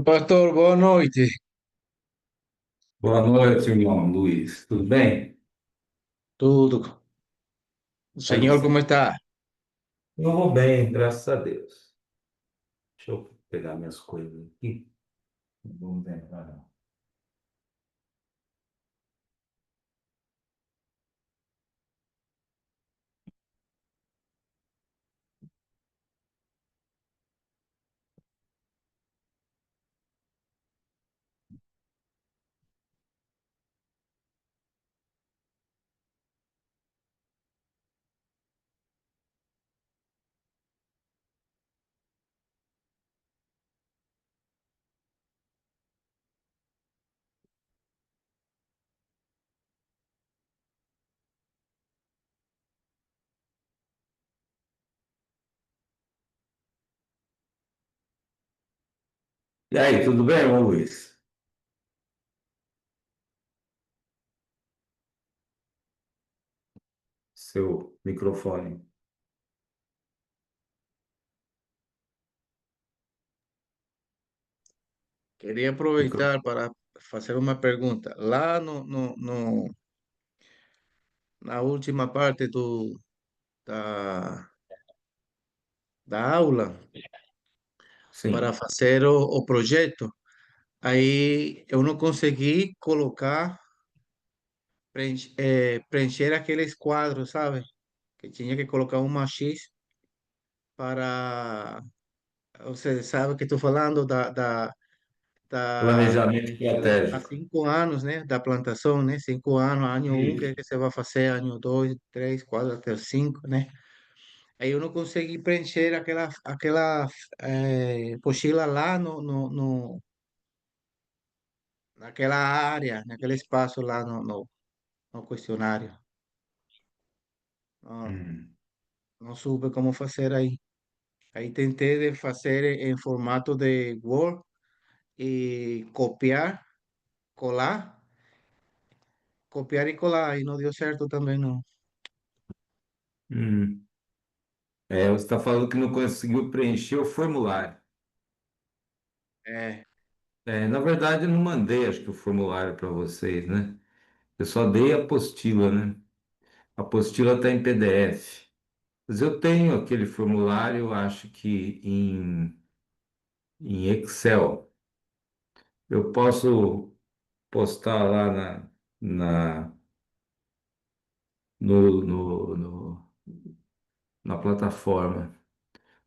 Pastor, boa noite. Boa noite, irmão Luiz. Tudo bem? Tudo. O Aí senhor como sim. está? Eu vou bem, graças a Deus. Deixa eu pegar minhas coisas aqui. Vamos ver. E aí, tudo bem, irmão Luiz? Seu microfone. Queria Micro... aproveitar para fazer uma pergunta. Lá na última parte da aula, para Sim. fazer o projeto, aí eu não consegui colocar, preencher aqueles quadros, sabe? Que tinha que colocar uma X para... Você sabe o que estou falando da Planejamento há estratégico. 5 anos, né, da plantação, né, 5 anos, ano um, Isso. que você vai fazer, ano dois, três, quatro, até cinco, né? Aí eu não consegui preencher aquela pochila lá naquela área, naquele espaço lá no questionário. Não, Hum. não soube como fazer aí. Aí tentei de fazer em formato de Word e colar, copiar e colar, e não deu certo também, não. Hum. Você está falando que não conseguiu preencher o formulário. É, Na verdade, eu não mandei, acho que o formulário para vocês, né? Eu só dei a apostila, né? A apostila está em PDF. Mas eu tenho aquele formulário, acho que em Excel. Eu posso postar lá na, na plataforma.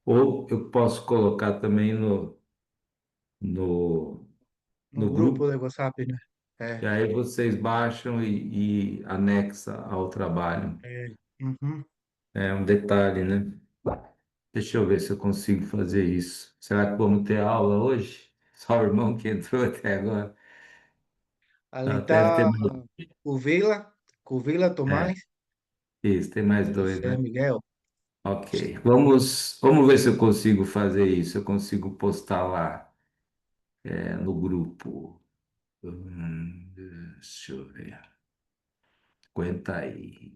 Ou eu posso colocar também no, no no grupo grupo, de WhatsApp, né? e É. aí vocês baixam e anexa ao trabalho. É, uhum. É um detalhe, né? Deixa eu ver se eu consigo fazer isso. Será que vamos ter aula hoje? Só o irmão que entrou até agora. Ali Ah, deve ter está mais. o Vila É, Tomás isso, tem mais e dois, você, né? Miguel. Ok. Vamos ver se eu consigo fazer isso. Eu consigo postar lá, no grupo. Deixa eu ver. Aguenta aí.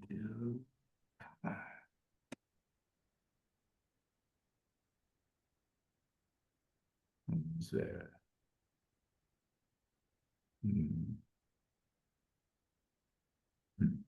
Vamos ver. Hum, hum.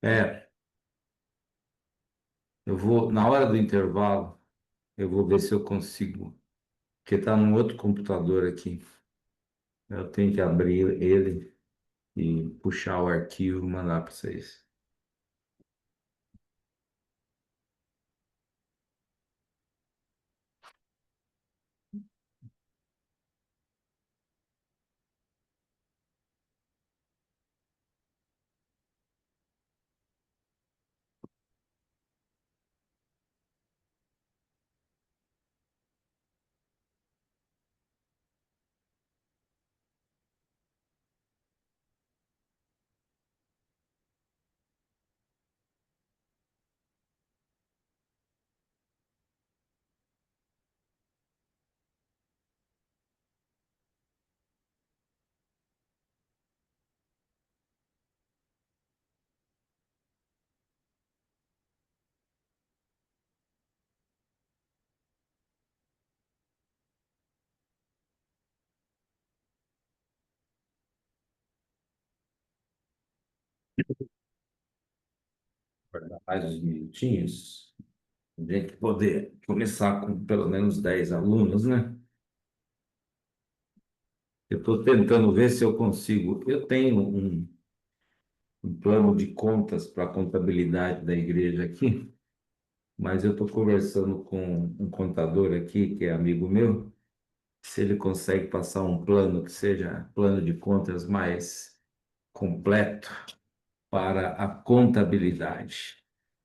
É, eu vou, na hora do intervalo, eu vou ver se eu consigo, porque está num outro computador aqui. Eu tenho que abrir ele e puxar o arquivo e mandar para vocês. Guardar mais uns minutinhos, a gente poder começar com pelo menos 10 alunos, né? Eu estou tentando ver se eu consigo. Eu tenho um plano de contas para a contabilidade da igreja aqui, mas eu estou conversando com um contador aqui, que é amigo meu, se ele consegue passar um plano que seja plano de contas mais completo para a contabilidade,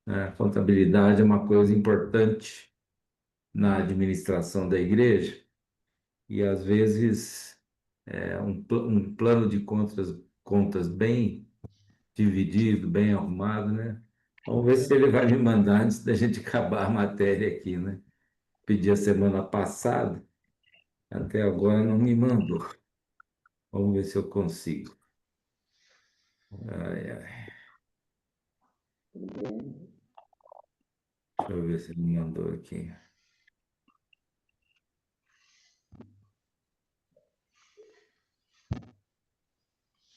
né? A contabilidade é uma coisa importante na administração da igreja e às vezes um plano de contas bem dividido, bem arrumado, né? Vamos ver se ele vai me mandar antes da gente acabar a matéria aqui, né? Pedi a semana passada, até agora não me mandou. Vamos ver se eu consigo. Ai, ai. Deixa eu ver se ele me mandou aqui.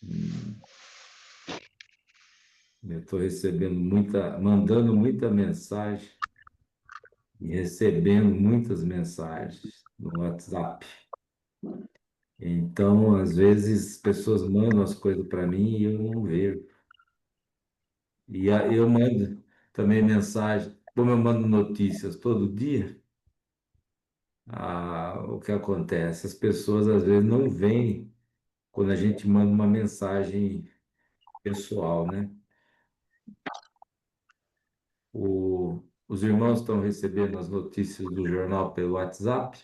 Hum, eu estou recebendo mandando muita mensagem e recebendo muitas mensagens no WhatsApp. Então, às vezes, as pessoas mandam as coisas para mim e eu não vejo. Eu mando também mensagem, como eu mando notícias todo dia, o que acontece? As pessoas às vezes não veem quando a gente manda uma mensagem pessoal, né? Os irmãos estão recebendo as notícias do jornal pelo WhatsApp.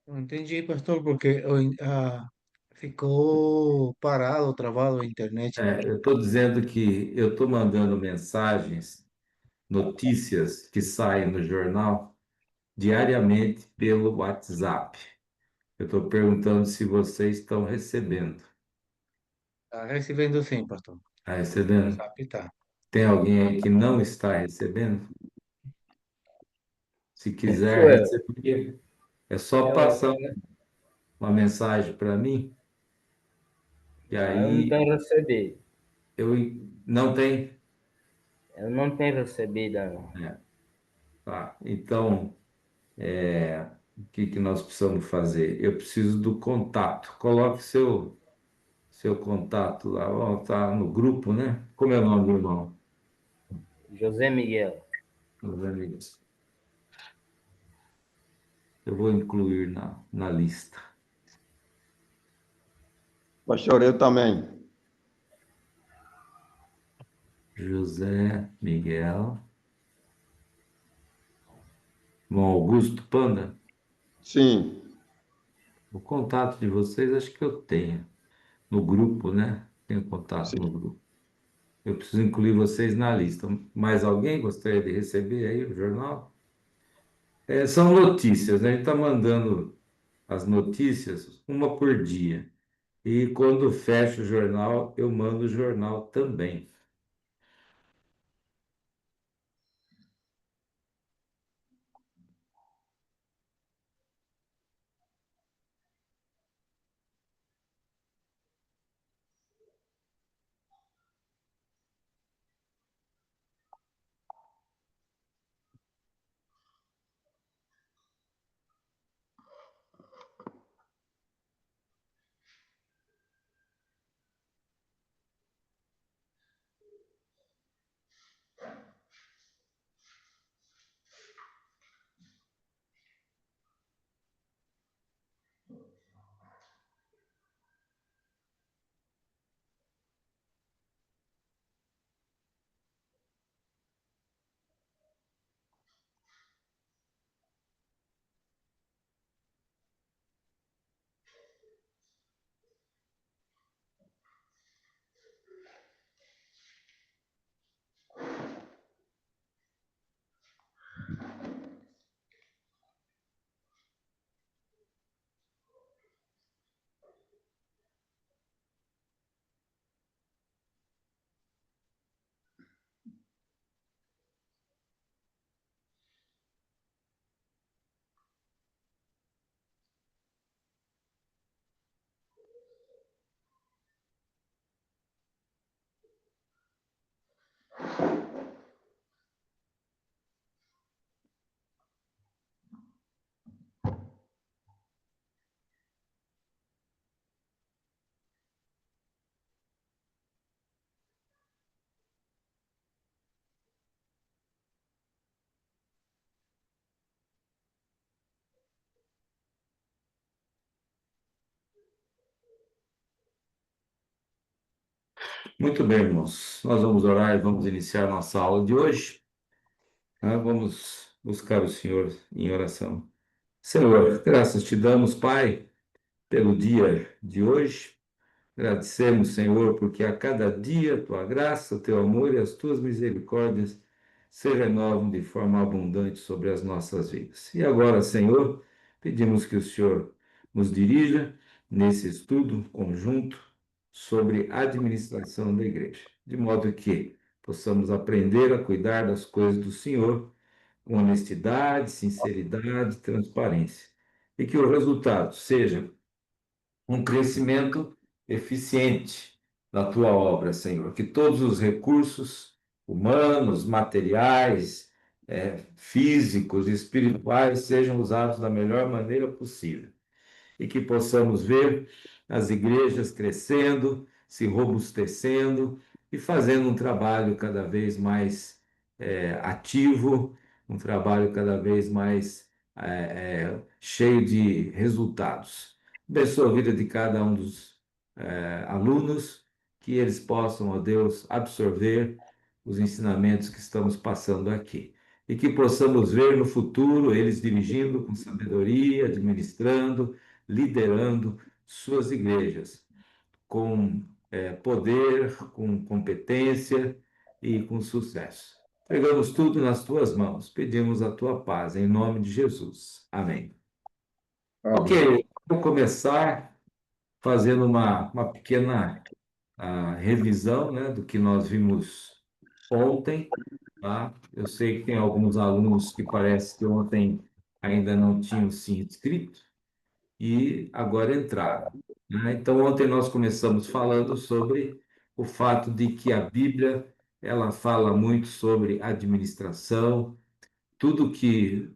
Não entendi, pastor, porque ficou parado, travado a internet. Eu estou dizendo que eu estou mandando mensagens, notícias que saem no jornal diariamente pelo WhatsApp. Eu estou perguntando se vocês estão recebendo. Está recebendo sim, pastor. Está O recebendo? WhatsApp está. Tem alguém aí que não está recebendo? Se quiser Sou eu. receber, é só Eu, passar uma mensagem para mim, e eu não aí tenho recebido. eu não tem. Eu não tenho recebido, não. É, tá. Então, o que que nós precisamos fazer? Eu preciso do contato. Coloque seu contato lá, ó, tá no grupo, né? Como é o nome do irmão? José Miguel. Meus amigos. Eu vou incluir na lista. Pastor, eu também. José Miguel. Irmão Augusto Panda. Sim, O contato de vocês acho que eu tenho. No grupo, né? Tenho contato no sim. grupo. Eu preciso incluir vocês na lista. Mais alguém gostaria de receber aí o jornal? São notícias, né? A gente está mandando as notícias uma por dia. E quando fecha o jornal, eu mando o jornal também. Muito bem, irmãos. Nós vamos orar e vamos iniciar nossa aula de hoje. Vamos buscar o Senhor em oração. Senhor, graças te damos, Pai, pelo dia de hoje. Agradecemos, Senhor, porque a cada dia a tua graça, o teu amor e as tuas misericórdias se renovam de forma abundante sobre as nossas vidas. E agora, Senhor, pedimos que o Senhor nos dirija nesse estudo conjunto sobre a administração da igreja, de modo que possamos aprender a cuidar das coisas do Senhor com honestidade, sinceridade, transparência, e que o resultado seja um crescimento eficiente na tua obra, Senhor. Que todos os recursos humanos, materiais, físicos e espirituais sejam usados da melhor maneira possível e que possamos ver as igrejas crescendo, se robustecendo e fazendo um trabalho cada vez mais ativo, um trabalho cada vez mais cheio de resultados. Abençoa a vida de cada um dos alunos, que eles possam, ó Deus, absorver os ensinamentos que estamos passando aqui. E que possamos ver no futuro eles dirigindo com sabedoria, administrando, liderando suas igrejas com poder, com competência e com sucesso. Entregamos tudo nas tuas mãos, pedimos a tua paz, em nome de Jesus. Amém. Ok, vou começar fazendo uma pequena revisão, né, do que nós vimos ontem, tá? Eu sei que tem alguns alunos que parece que ontem ainda não tinham se inscrito, e agora entraram, né? Então, ontem nós começamos falando sobre o fato de que a Bíblia, ela fala muito sobre administração, tudo que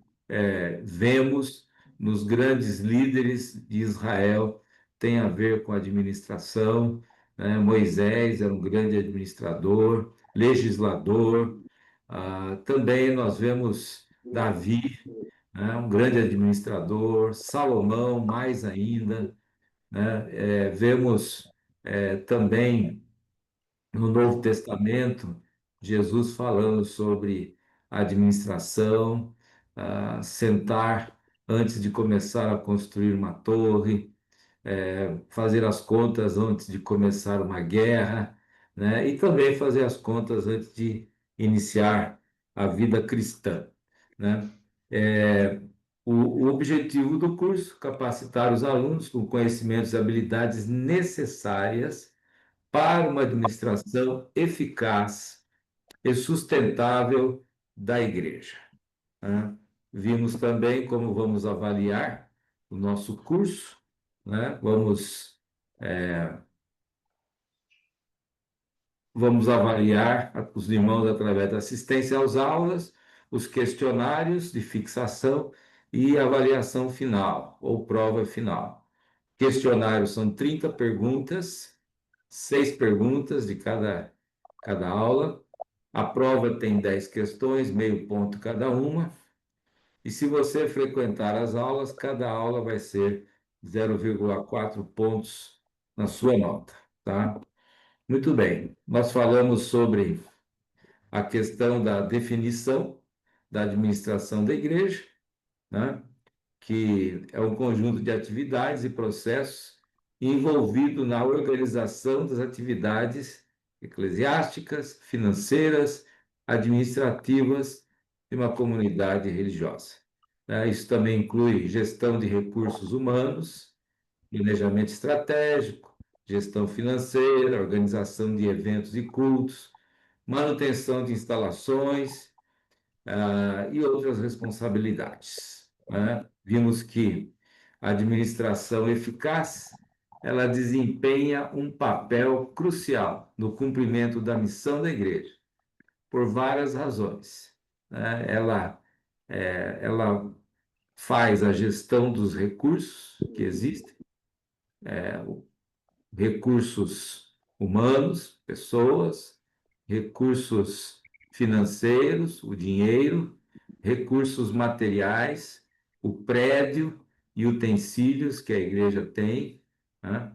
vemos nos grandes líderes de Israel tem a ver com administração, né? Moisés era um grande administrador, legislador. Também nós vemos Davi, né? Um grande administrador, Salomão, mais ainda, né? Vemos também no Novo Testamento Jesus falando sobre administração, sentar antes de começar a construir uma torre, fazer as contas antes de começar uma guerra, né? E também fazer as contas antes de iniciar a vida cristã, né? É, o objetivo do curso, capacitar os alunos com conhecimentos e habilidades necessárias para uma administração eficaz e sustentável da igreja, né? Vimos também como vamos avaliar o nosso curso, né? Vamos avaliar os irmãos através da assistência às aulas, os questionários de fixação e avaliação final, ou prova final. Questionários são 30 perguntas, 6 perguntas de cada aula. A prova tem 10 questões, meio ponto cada uma. E se você frequentar as aulas, cada aula vai ser 0,4 pontos na sua nota, tá? Muito bem. Nós falamos sobre a questão da definição da administração da igreja, né? Que é um conjunto de atividades e processos envolvido na organização das atividades eclesiásticas, financeiras, administrativas de uma comunidade religiosa. Isso também inclui gestão de recursos humanos, planejamento estratégico, gestão financeira, organização de eventos e cultos, manutenção de instalações, e outras responsabilidades, né? Vimos que a administração eficaz, ela desempenha um papel crucial no cumprimento da missão da igreja, por várias razões, né? Ela faz a gestão dos recursos que existem, recursos humanos, pessoas, recursos financeiros, o dinheiro, recursos materiais, o prédio e utensílios que a igreja tem, né?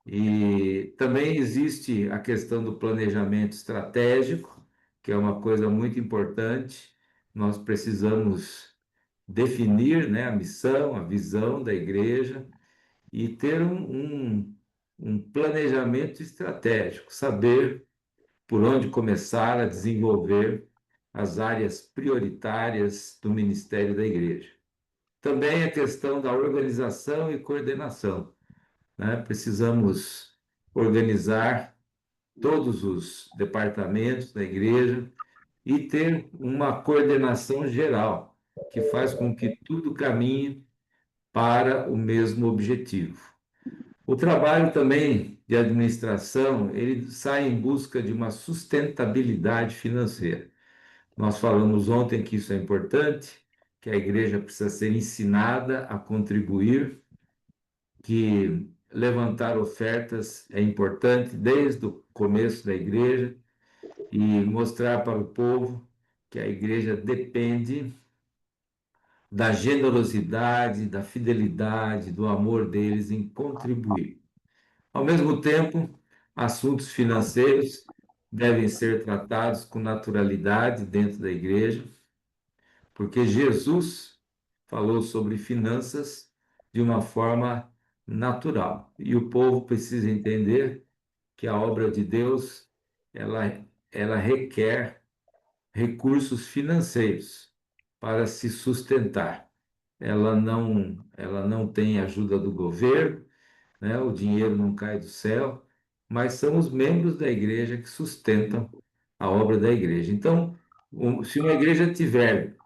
E também existe a questão do planejamento estratégico, que é uma coisa muito importante. Nós precisamos definir, né, a missão, a visão da igreja e ter um planejamento estratégico, saber por onde começar a desenvolver as áreas prioritárias do ministério da igreja. Também a questão da organização e coordenação, né? Precisamos organizar todos os departamentos da igreja e ter uma coordenação geral, que faz com que tudo caminhe para o mesmo objetivo. O trabalho também de administração, ele sai em busca de uma sustentabilidade financeira. Nós falamos ontem que isso é importante, que a igreja precisa ser ensinada a contribuir, que levantar ofertas é importante desde o começo da igreja e mostrar para o povo que a igreja depende da generosidade, da fidelidade, do amor deles em contribuir. Ao mesmo tempo, assuntos financeiros devem ser tratados com naturalidade dentro da igreja, porque Jesus falou sobre finanças de uma forma natural. E o povo precisa entender que a obra de Deus, ela requer recursos financeiros para se sustentar. Ela não tem ajuda do governo, né? O dinheiro não cai do céu, mas são os membros da igreja que sustentam a obra da igreja. Então, se uma igreja tiver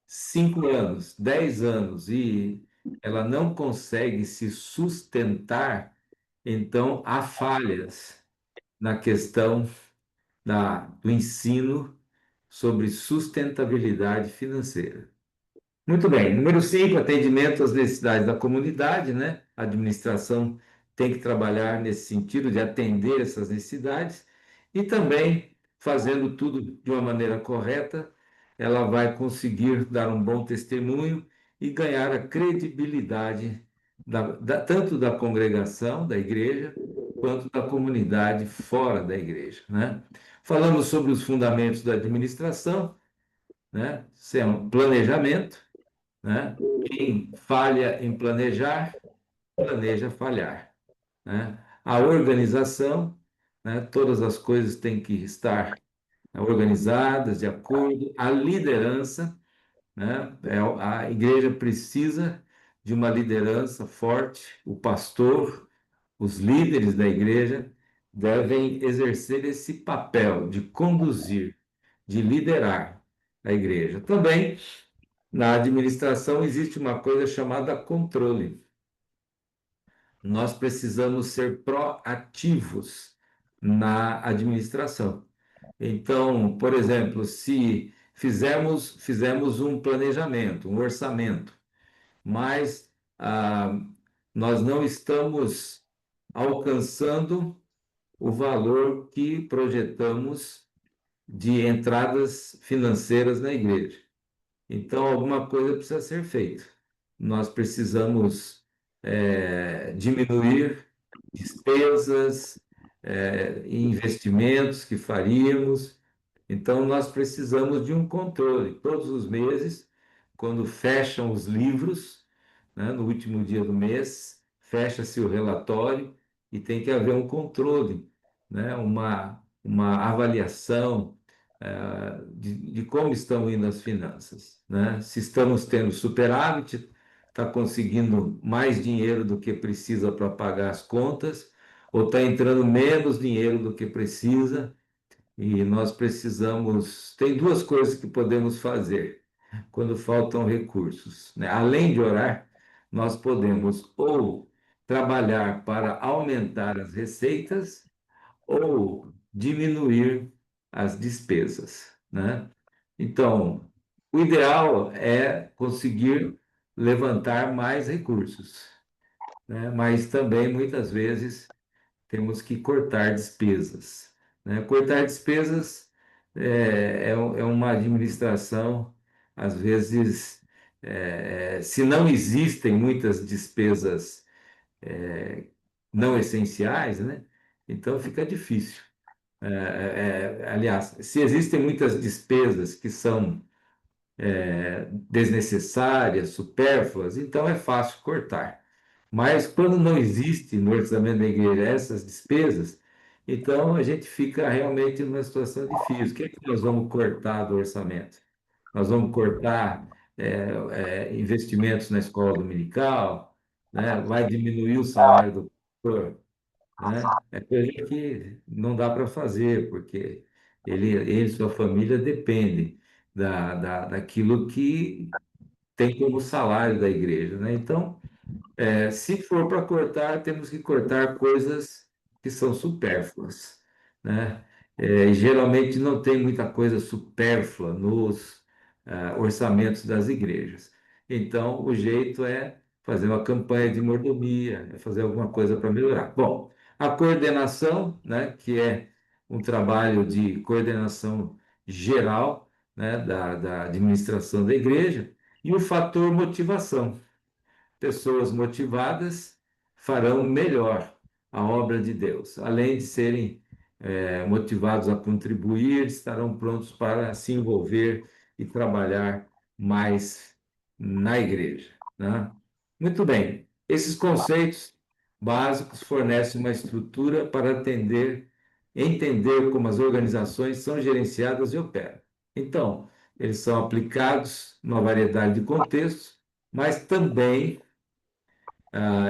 5 anos, 10 anos e ela não consegue se sustentar, então há falhas na questão do ensino sobre sustentabilidade financeira. Muito bem. Número 5, atendimento às necessidades da comunidade, né? A administração tem que trabalhar nesse sentido de atender essas necessidades e também, fazendo tudo de uma maneira correta, ela vai conseguir dar um bom testemunho e ganhar a credibilidade tanto da congregação, da igreja, quanto da comunidade fora da igreja, né? Falamos sobre os fundamentos da administração, né? Isso é um planejamento, né? Quem falha em planejar, planeja falhar, né? A organização, né? Todas as coisas têm que estar organizadas de acordo. A liderança, né? A igreja precisa de uma liderança forte. O pastor, os líderes da igreja devem exercer esse papel de conduzir, de liderar a igreja. Também na administração existe uma coisa chamada controle. Nós precisamos ser proativos na administração. Então, por exemplo, se fizemos um planejamento, um orçamento, mas nós não estamos alcançando o valor que projetamos de entradas financeiras na igreja. Então, alguma coisa precisa ser feita. Nós precisamos diminuir despesas, investimentos que faríamos. Então, nós precisamos de um controle. Todos os meses, quando fecham os livros, né, no último dia do mês, fecha-se o relatório e tem que haver um controle, né, uma avaliação de como estão indo as finanças, né? Se estamos tendo superávit, está conseguindo mais dinheiro do que precisa para pagar as contas, ou está entrando menos dinheiro do que precisa, e nós precisamos. Tem duas coisas que podemos fazer quando faltam recursos, né? Além de orar, nós podemos ou trabalhar para aumentar as receitas ou diminuir as despesas, né? Então, o ideal é conseguir levantar mais recursos, né? Mas também muitas vezes temos que cortar despesas, né? Cortar despesas é uma administração, às vezes, se não existem muitas despesas não essenciais, né? Então fica difícil. Aliás, se existem muitas despesas que são desnecessárias, supérfluas, então é fácil cortar. Mas quando não existe no orçamento da igreja essas despesas, então a gente fica realmente numa situação difícil. O que é que nós vamos cortar do orçamento? Nós vamos cortar investimentos na escola dominical, né? Vai diminuir o salário do professor, né? É coisa que não dá para fazer, porque ele e sua família dependem daquilo que tem como salário da igreja, né? Então, se for para cortar, temos que cortar coisas que são supérfluas, né? E geralmente não tem muita coisa supérflua nos orçamentos das igrejas. Então, o jeito é fazer uma campanha de mordomia, é fazer alguma coisa para melhorar. Bom, a coordenação, né, que é um trabalho de coordenação geral, né, da administração da igreja, e o fator motivação. Pessoas motivadas farão melhor a obra de Deus. Além de serem motivados a contribuir, estarão prontos para se envolver e trabalhar mais na igreja, né? Muito bem. Esses conceitos básicos fornecem uma estrutura para entender como as organizações são gerenciadas e operam. Então, eles são aplicados numa variedade de contextos, mas também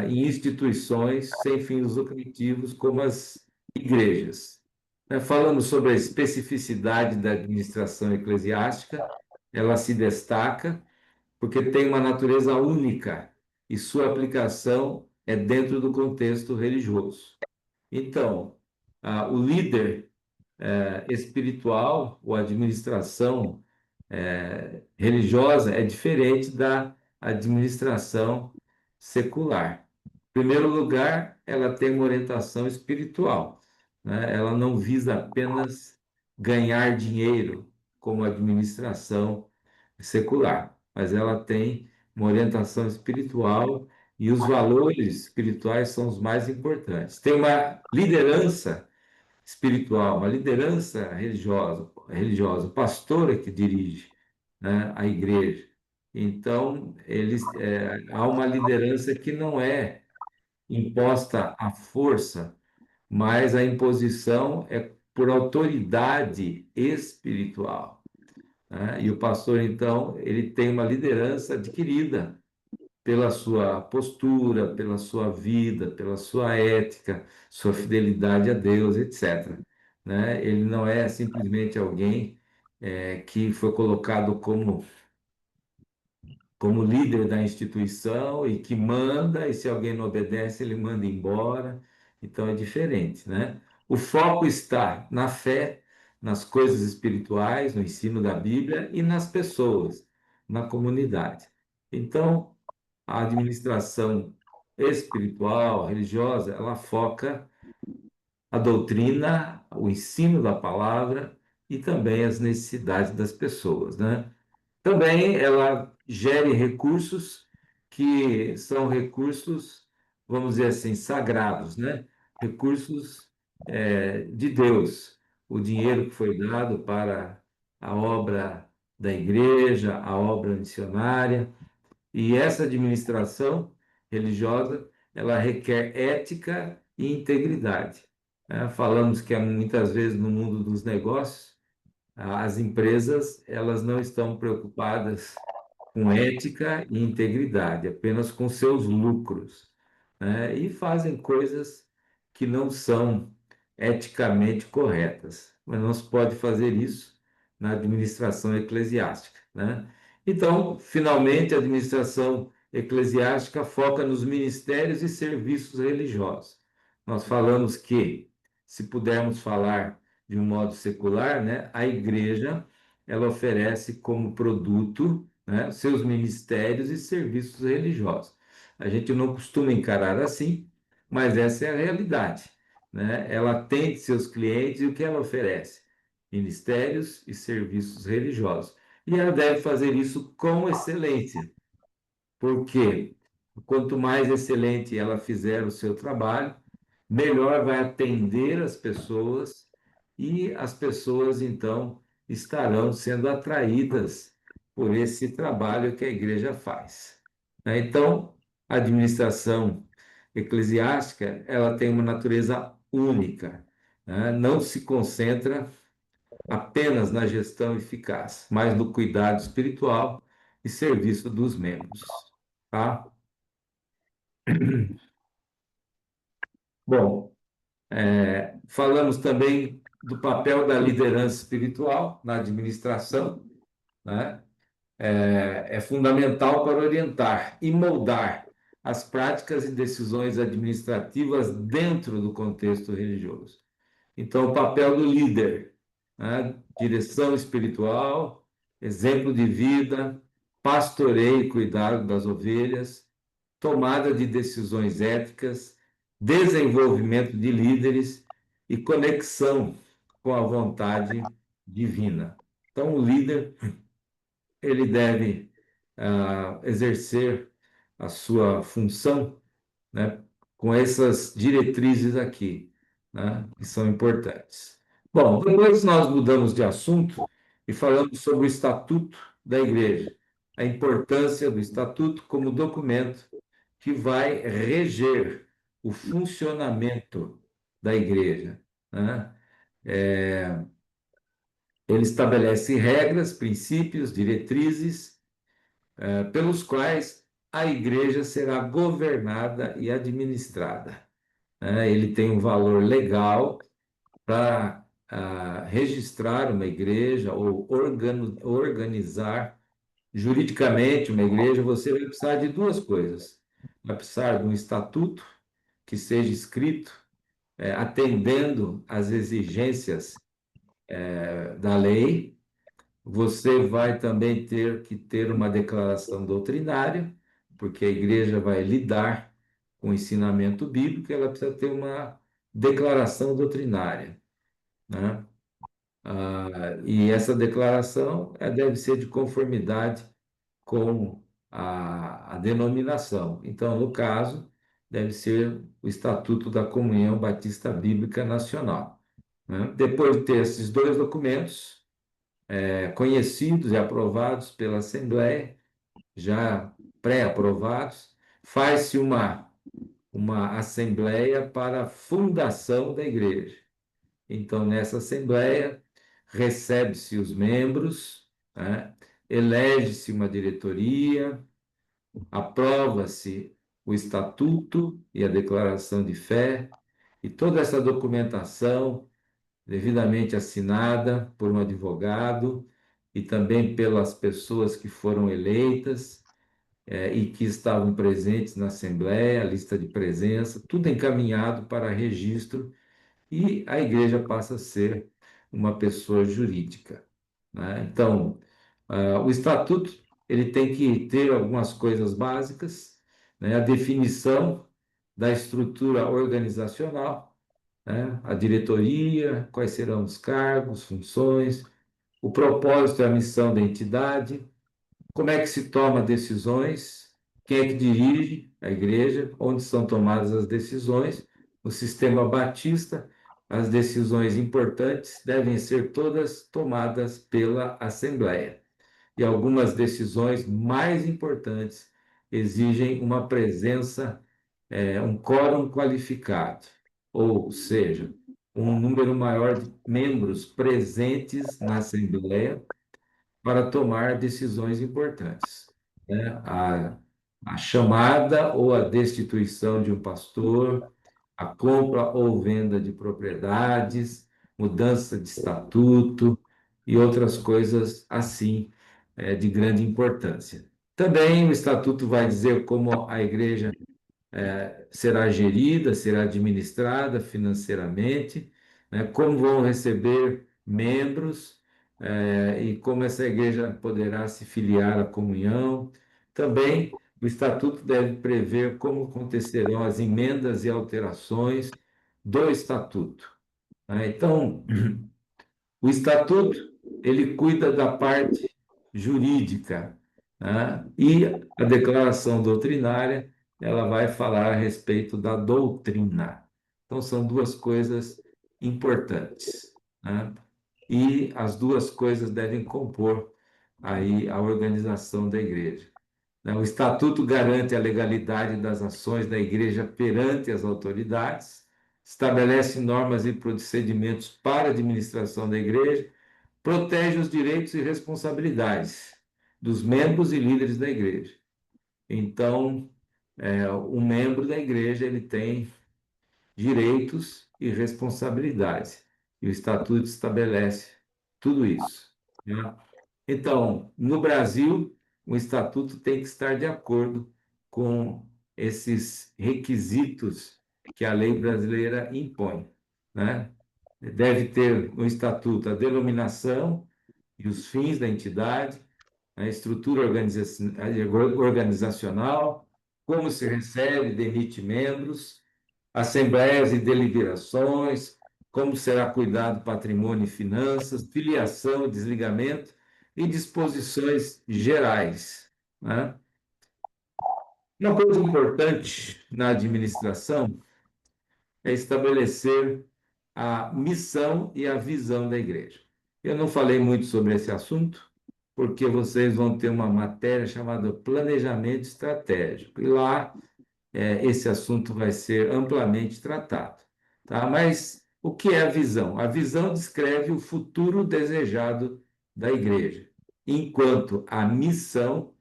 em instituições sem fins lucrativos, como as igrejas. Falando sobre a especificidade da administração eclesiástica, ela se destaca porque tem uma natureza única e sua aplicação é dentro do contexto religioso. Então, o líder espiritual ou administração religiosa é diferente da administração secular. Em primeiro lugar, ela tem uma orientação espiritual, né? Ela não visa apenas ganhar dinheiro, como a administração secular, mas ela tem uma orientação espiritual e os valores espirituais são os mais importantes. Tem uma liderança espiritual, uma liderança religiosa, o pastor é que dirige, né, a igreja. Então, há uma liderança que não é imposta à força, mas a imposição é por autoridade espiritual, né? E o pastor, então, ele tem uma liderança adquirida pela sua postura, pela sua vida, pela sua ética, sua fidelidade a Deus, etc. Né? Ele não é simplesmente alguém que foi colocado como líder da instituição e que manda, e se alguém não obedece, ele manda embora. Então é diferente, né? O foco está na fé, nas coisas espirituais, no ensino da Bíblia e nas pessoas, na comunidade. Então, a administração espiritual, religiosa, ela foca a doutrina, o ensino da palavra e também as necessidades das pessoas, né? Também ela gere recursos que são recursos, vamos dizer assim, sagrados, né? Recursos de Deus. O dinheiro que foi dado para a obra da igreja, a obra missionária, e essa administração religiosa, ela requer ética e integridade, né? Falamos que muitas vezes no mundo dos negócios, as empresas, elas não estão preocupadas com ética e integridade, apenas com seus lucros, né? E fazem coisas que não são eticamente corretas. Mas não se pode fazer isso na administração eclesiástica, né? Então, finalmente, a administração eclesiástica foca nos ministérios e serviços religiosos. Nós falamos que, se pudermos falar de um modo secular, né, a igreja ela oferece como produto, né, seus ministérios e serviços religiosos. A gente não costuma encarar assim, mas essa é a realidade, né? Ela atende seus clientes e o que ela oferece? Ministérios e serviços religiosos. E ela deve fazer isso com excelência, porque quanto mais excelente ela fizer o seu trabalho, melhor vai atender as pessoas e as pessoas, então, estarão sendo atraídas por esse trabalho que a igreja faz. Né? Então, a administração eclesiástica, ela tem uma natureza única, né? Não se concentra apenas na gestão eficaz, mas no cuidado espiritual e serviço dos membros, tá? Bom, falamos também do papel da liderança espiritual na administração, né? É fundamental para orientar e moldar as práticas e decisões administrativas dentro do contexto religioso. Então, o papel do líder, né? Direção espiritual, exemplo de vida, pastoreio e cuidado das ovelhas, tomada de decisões éticas, desenvolvimento de líderes e conexão com a vontade divina. Então, o líder, ele deve exercer a sua função, né, com essas diretrizes aqui, né, que são importantes. Bom, depois nós mudamos de assunto e falamos sobre o Estatuto da Igreja, a importância do Estatuto como documento que vai reger o funcionamento da Igreja, né? Ele estabelece regras, princípios, diretrizes, pelos quais a Igreja será governada e administrada, né? Ele tem um valor legal para registrar uma igreja ou organizar juridicamente uma igreja. Você vai precisar de duas coisas. Vai precisar de um estatuto que seja escrito, atendendo às exigências, da lei. Você vai também ter que ter uma declaração doutrinária, porque a igreja vai lidar com o ensinamento bíblico, ela precisa ter uma declaração doutrinária, né? E essa declaração deve ser de conformidade com a denominação. Então, no caso, deve ser o Estatuto da Comunhão Batista Bíblica Nacional, né? Depois de ter esses dois documentos, conhecidos e aprovados pela Assembleia, já pré-aprovados, faz-se uma assembleia para a fundação da igreja. Então, nessa assembleia, recebe-se os membros, né? Elege-se uma diretoria, aprova-se o estatuto e a declaração de fé, e toda essa documentação devidamente assinada por um advogado e também pelas pessoas que foram eleitas, e que estavam presentes na Assembleia, a lista de presença, tudo encaminhado para registro, e a igreja passa a ser uma pessoa jurídica, né? Então, o estatuto ele tem que ter algumas coisas básicas, né? A definição da estrutura organizacional, né? A diretoria, quais serão os cargos, funções, o propósito e a missão da entidade, como é que se toma decisões, quem é que dirige a igreja, onde são tomadas as decisões, o sistema batista, as decisões importantes devem ser todas tomadas pela Assembleia. E algumas decisões mais importantes exigem uma presença, um quórum qualificado, ou seja, um número maior de membros presentes na Assembleia para tomar decisões importantes, né? A chamada ou a destituição de um pastor, a compra ou venda de propriedades, mudança de estatuto e outras coisas assim, de grande importância. Também o estatuto vai dizer como a igreja será gerida, será administrada financeiramente, né? Como vão receber membros, e como essa igreja poderá se filiar à comunhão. Também o estatuto deve prever como acontecerão as emendas e alterações do estatuto, né? Então, o estatuto, ele cuida da parte jurídica, né? E a declaração doutrinária, ela vai falar a respeito da doutrina, Então, são duas coisas importantes, né? E as duas coisas devem compor aí a organização da igreja, né? O estatuto garante a legalidade das ações da igreja perante as autoridades, estabelece normas e procedimentos para a administração da igreja, protege os direitos e responsabilidades dos membros e líderes da igreja. Então, o membro da igreja ele tem direitos e responsabilidades, e o estatuto estabelece tudo isso, né? Então, no Brasil, o estatuto tem que estar de acordo com esses requisitos que a lei brasileira impõe, né? Deve ter no estatuto a denominação e os fins da entidade, a estrutura organizacional, como se recebe, demite membros, assembleias e deliberações, como será cuidado patrimônio e finanças, filiação e desligamento e disposições gerais, né? Uma coisa importante na administração é estabelecer a missão e a visão da igreja. Eu não falei muito sobre esse assunto, porque vocês vão ter uma matéria chamada Planejamento Estratégico, e lá esse assunto vai ser amplamente tratado, tá? Mas o que é a visão? A visão descreve o futuro desejado da igreja, enquanto a missão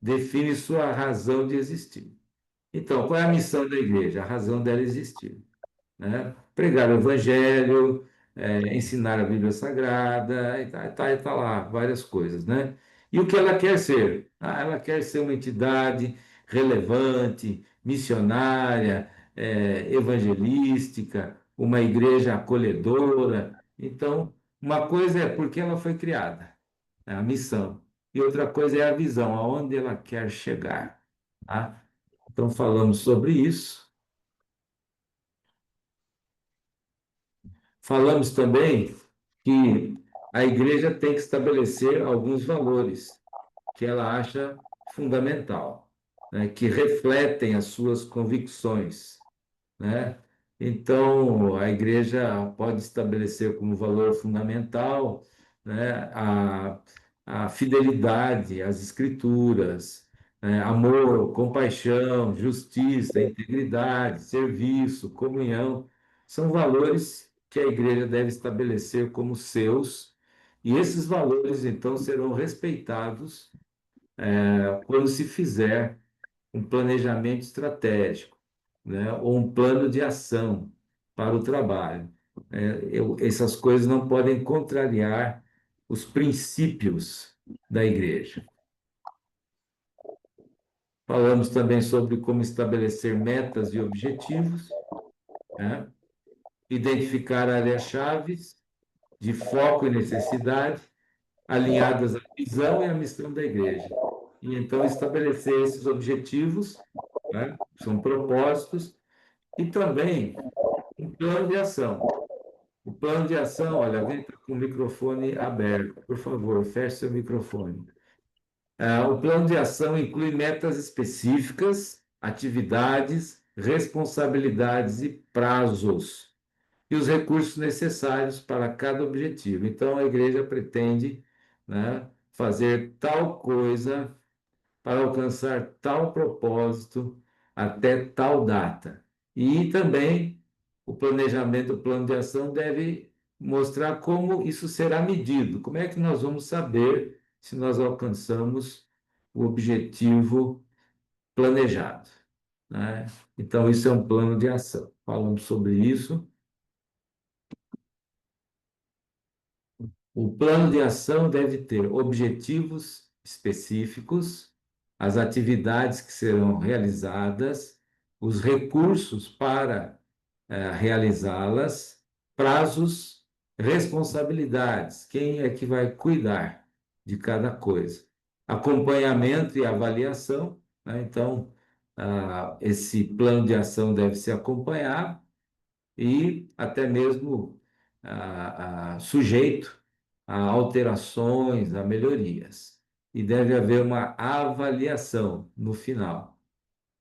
define sua razão de existir. Então, qual é a missão da igreja? A razão dela existir, né? Pregar o evangelho, ensinar a Bíblia Sagrada, e tá lá, várias coisas, né? E o que ela quer ser? Ela quer ser uma entidade relevante, missionária, evangelística, uma igreja acolhedora. Então, uma coisa é porque ela foi criada, é a missão, e outra coisa é a visão, aonde ela quer chegar, tá? Então, falamos sobre isso. Falamos também que a igreja tem que estabelecer alguns valores que ela acha fundamental, né, que refletem as suas convicções, né? Então, a igreja pode estabelecer como valor fundamental, né, a fidelidade às escrituras, né, amor, compaixão, justiça, integridade, serviço, comunhão, são valores que a igreja deve estabelecer como seus, e esses valores, então, serão respeitados, quando se fizer um planejamento estratégico, né, ou um plano de ação para o trabalho. Essas coisas não podem contrariar os princípios da igreja. Falamos também sobre como estabelecer metas e objetivos, né, identificar áreas-chave de foco e necessidade, alinhadas à visão e à missão da igreja. E então estabelecer esses objetivos, né, são propósitos, e também um plano de ação. O plano de ação, olha, vem com o microfone aberto, por favor, feche seu microfone. O plano de ação inclui metas específicas, atividades, responsabilidades e prazos, e os recursos necessários para cada objetivo. Então, a igreja pretende, né, fazer tal coisa para alcançar tal propósito até tal data. E também o planejamento, o plano de ação deve mostrar como isso será medido. Como é que nós vamos saber se nós alcançamos o objetivo planejado, né? Então, isso é um plano de ação. Falamos sobre isso. O plano de ação deve ter objetivos específicos, as atividades que serão realizadas, os recursos para realizá-las, prazos, responsabilidades, quem é que vai cuidar de cada coisa, acompanhamento e avaliação, né? Então, esse plano de ação deve ser acompanhado e até mesmo sujeito a alterações, a melhorias. E deve haver uma avaliação no final.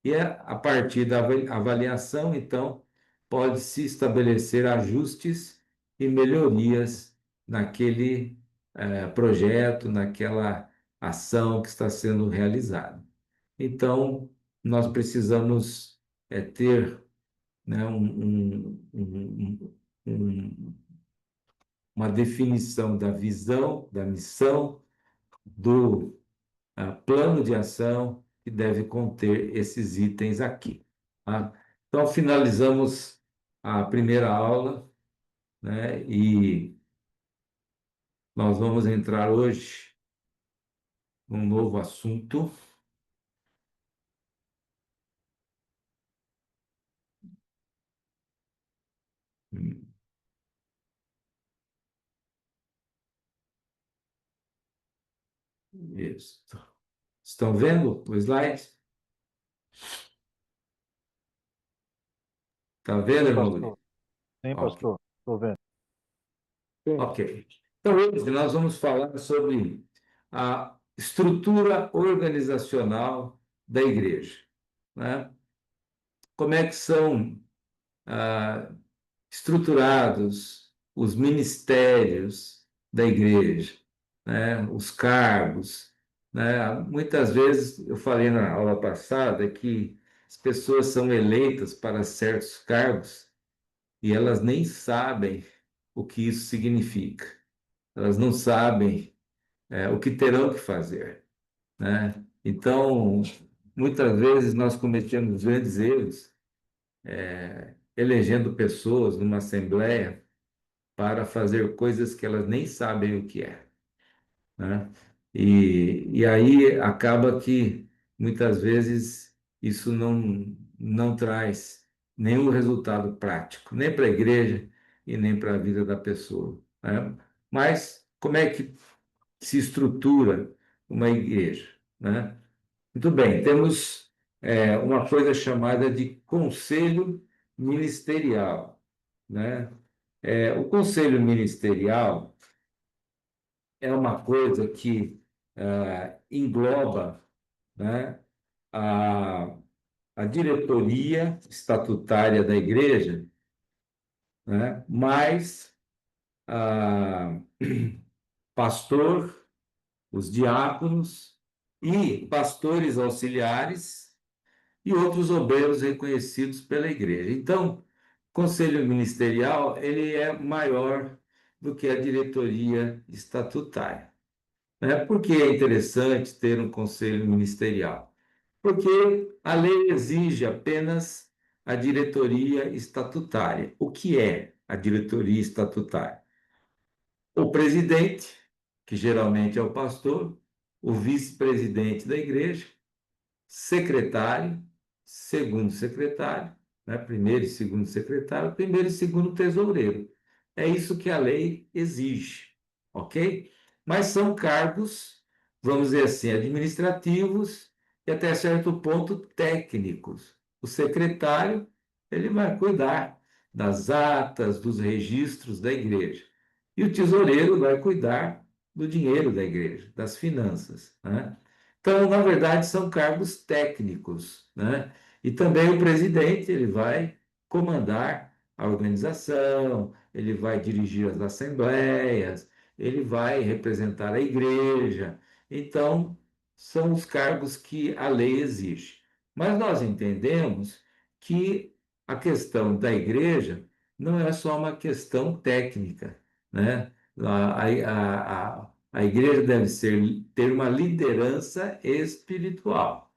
E a partir da avaliação, então, pode-se estabelecer ajustes e melhorias naquele projeto, naquela ação que está sendo realizada. Então, nós precisamos ter, né, uma definição da visão, da missão, do plano de ação que deve conter esses itens aqui. Tá? Então, finalizamos a primeira aula, né, e nós vamos entrar hoje num novo assunto. Isso. Estão vendo o slide? Está vendo, Sim, irmão pastor. Luiz? Sim, Ok. pastor. Estou vendo. Ok. Então, hoje nós vamos falar sobre a estrutura organizacional da igreja, né? Como é que são ah, estruturados os ministérios da igreja, né? Os cargos, né? Muitas vezes, eu falei na aula passada que as pessoas são eleitas para certos cargos e elas nem sabem o que isso significa. Elas não sabem o que terão que fazer, né? Então, muitas vezes nós cometemos grandes erros elegendo pessoas numa assembleia para fazer coisas que elas nem sabem o que é, né? E aí acaba que muitas vezes isso não traz nenhum resultado prático, nem para a igreja e nem para a vida da pessoa, né? Mas como é que se estrutura uma igreja, né? Muito bem, temos uma coisa chamada de conselho ministerial, né? O conselho ministerial é uma coisa que engloba, né, a, a diretoria estatutária da igreja, né, mais a pastor, os diáconos e pastores auxiliares e outros obreiros reconhecidos pela igreja. Então, o conselho ministerial ele é maior do que a diretoria estatutária, né? Por que é interessante ter um conselho ministerial? Porque a lei exige apenas a diretoria estatutária. O que é a diretoria estatutária? O presidente, que geralmente é o pastor, o vice-presidente da igreja, secretário, segundo secretário, né? Primeiro e segundo secretário, primeiro e segundo tesoureiro. É isso que a lei exige, ok? Mas são cargos, vamos dizer assim, administrativos e até certo ponto técnicos. O secretário, ele vai cuidar das atas, dos registros da igreja. E o tesoureiro vai cuidar do dinheiro da igreja, das finanças, né? Então, na verdade, são cargos técnicos, né? E também o presidente, ele vai comandar a organização, ele vai dirigir as assembleias, ele vai representar a igreja. Então, são os cargos que a lei exige. Mas nós entendemos que a questão da igreja não é só uma questão técnica, né? A igreja deve ter uma liderança espiritual,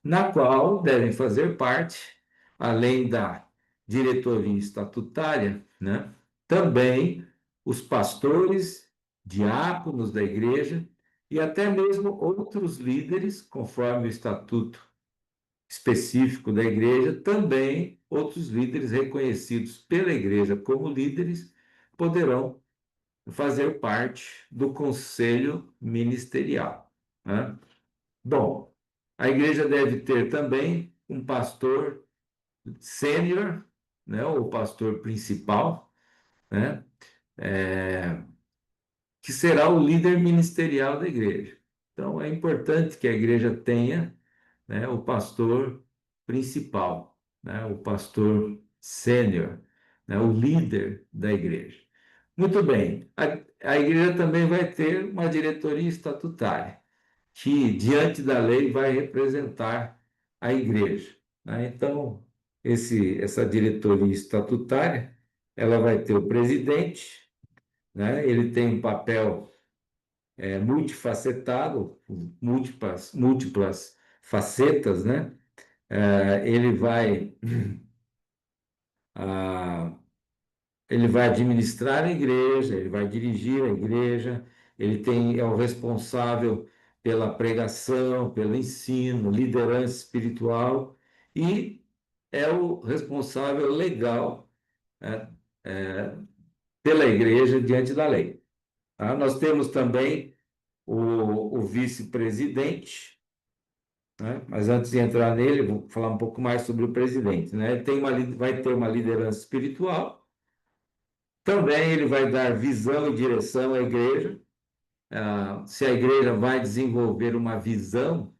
na qual devem fazer parte, além da diretoria estatutária, né, também os pastores, diáconos da igreja e até mesmo outros líderes, conforme o estatuto específico da igreja, também outros líderes reconhecidos pela igreja como líderes poderão fazer parte do conselho ministerial, né? Bom, a igreja deve ter também um pastor sênior, né, ou pastor principal, né, que será o líder ministerial da igreja. Então, é importante que a igreja tenha, né, o pastor principal, né, o pastor sênior, né, o líder da igreja. Muito bem, a igreja também vai ter uma diretoria estatutária, que, diante da lei, vai representar a igreja, né? Então, essa diretoria estatutária, ela vai ter o presidente, né? Ele tem um papel multifacetado, múltiplas facetas, né? Ele vai, ah, ele vai administrar a igreja, ele vai dirigir a igreja, é o responsável pela pregação, pelo ensino, liderança espiritual e é o responsável legal, né, pela igreja diante da lei. Tá? Nós temos também o vice-presidente, né? Mas antes de entrar nele, vou falar um pouco mais sobre o presidente, né? Vai ter uma liderança espiritual, também ele vai dar visão e direção à igreja. Se a igreja vai desenvolver uma visão,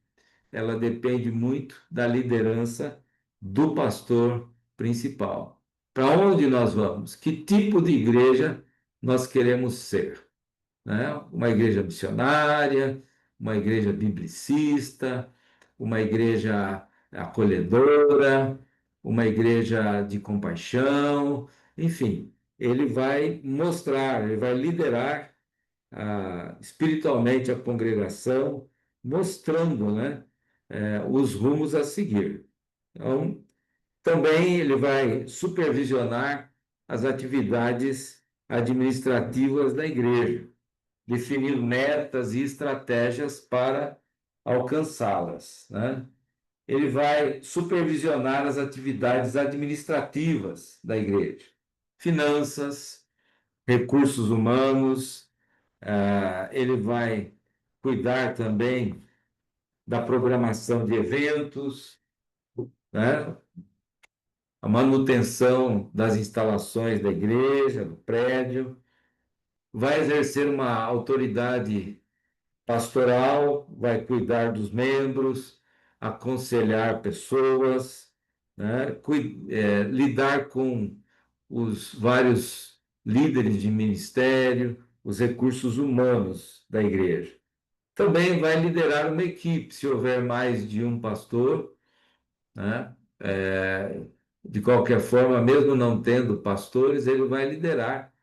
ela depende muito da liderança do pastor principal. Para onde nós vamos? Que tipo de igreja nós queremos ser? Né? Uma igreja missionária, uma igreja biblicista, uma igreja acolhedora, uma igreja de compaixão, enfim, ele vai mostrar, ele vai liderar espiritualmente a congregação, mostrando, né, os rumos a seguir. Então, também ele vai supervisionar as atividades administrativas da igreja, definir metas e estratégias para alcançá-las, né? Ele vai supervisionar as atividades administrativas da igreja, finanças, recursos humanos, ele vai cuidar também da programação de eventos, né? A manutenção das instalações da igreja, do prédio, vai exercer uma autoridade pastoral, vai cuidar dos membros, aconselhar pessoas, né? Lidar com os vários líderes de ministério, os recursos humanos da igreja. Também vai liderar uma equipe, se houver mais de um pastor, né? De qualquer forma, mesmo não tendo pastores, ele vai liderar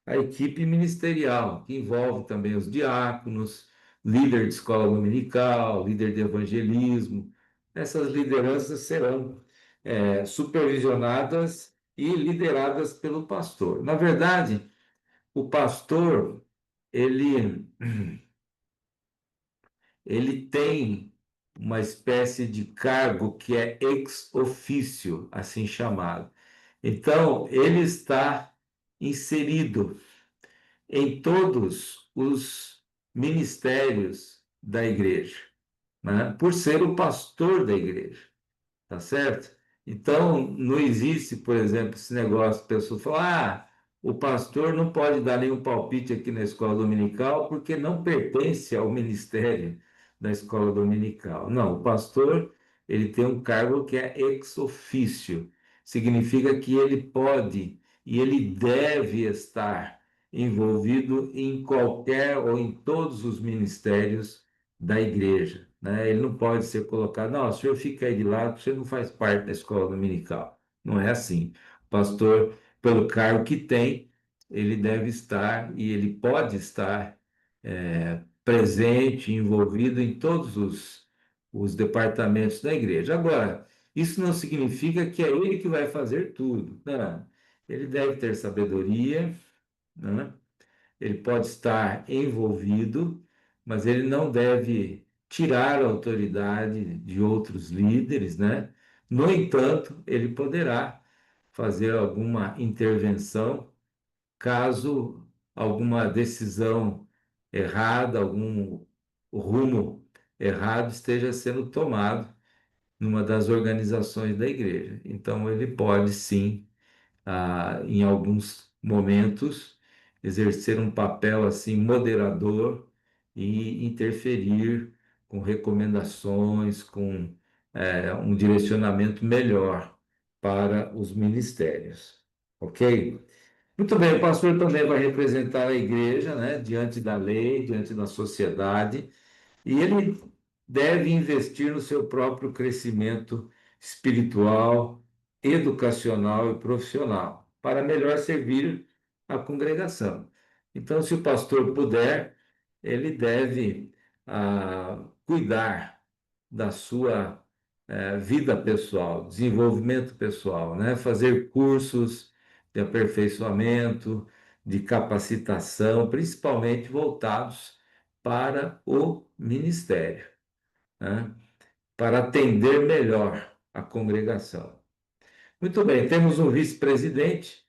a equipe ministerial, que envolve também os diáconos, líder de escola dominical, líder de evangelismo. Essas lideranças serão supervisionadas e lideradas pelo pastor. Na verdade, o pastor, ele, ele tem uma espécie de cargo que é ex officio, assim chamado. Então, ele está inserido em todos os ministérios da igreja, né? Por ser o pastor da igreja, tá certo? Então, não existe, por exemplo, esse negócio, pessoas falam, o pastor não pode dar nenhum palpite aqui na escola dominical porque não pertence ao ministério da escola dominical. Não, o pastor, ele tem um cargo que é ex officio, significa que ele pode e ele deve estar envolvido em qualquer ou em todos os ministérios da igreja, né? Ele não pode ser colocado, não, o senhor fica aí de lado, você não faz parte da escola dominical. Não é assim. O pastor, pelo cargo que tem, ele deve estar e ele pode estar presente, envolvido em todos os departamentos da igreja. Agora, isso não significa que é ele que vai fazer tudo. Não. Ele deve ter sabedoria, né? Ele pode estar envolvido, mas ele não deve tirar a autoridade de outros líderes, né? No entanto, ele poderá fazer alguma intervenção caso alguma decisão errada, algum rumo errado esteja sendo tomado numa das organizações da igreja. Então, ele pode sim em alguns momentos, exercer um papel assim moderador e interferir com recomendações, com um direcionamento melhor para os ministérios. Ok? Muito bem, o pastor também vai representar a igreja, né, diante da lei, diante da sociedade, e ele deve investir no seu próprio crescimento espiritual, educacional e profissional, para melhor servir a congregação. Então, se o pastor puder, ele deve cuidar da sua vida pessoal, desenvolvimento pessoal, né? Fazer cursos de aperfeiçoamento, de capacitação, principalmente voltados para o ministério, né? Para atender melhor a congregação. Muito bem, temos um vice-presidente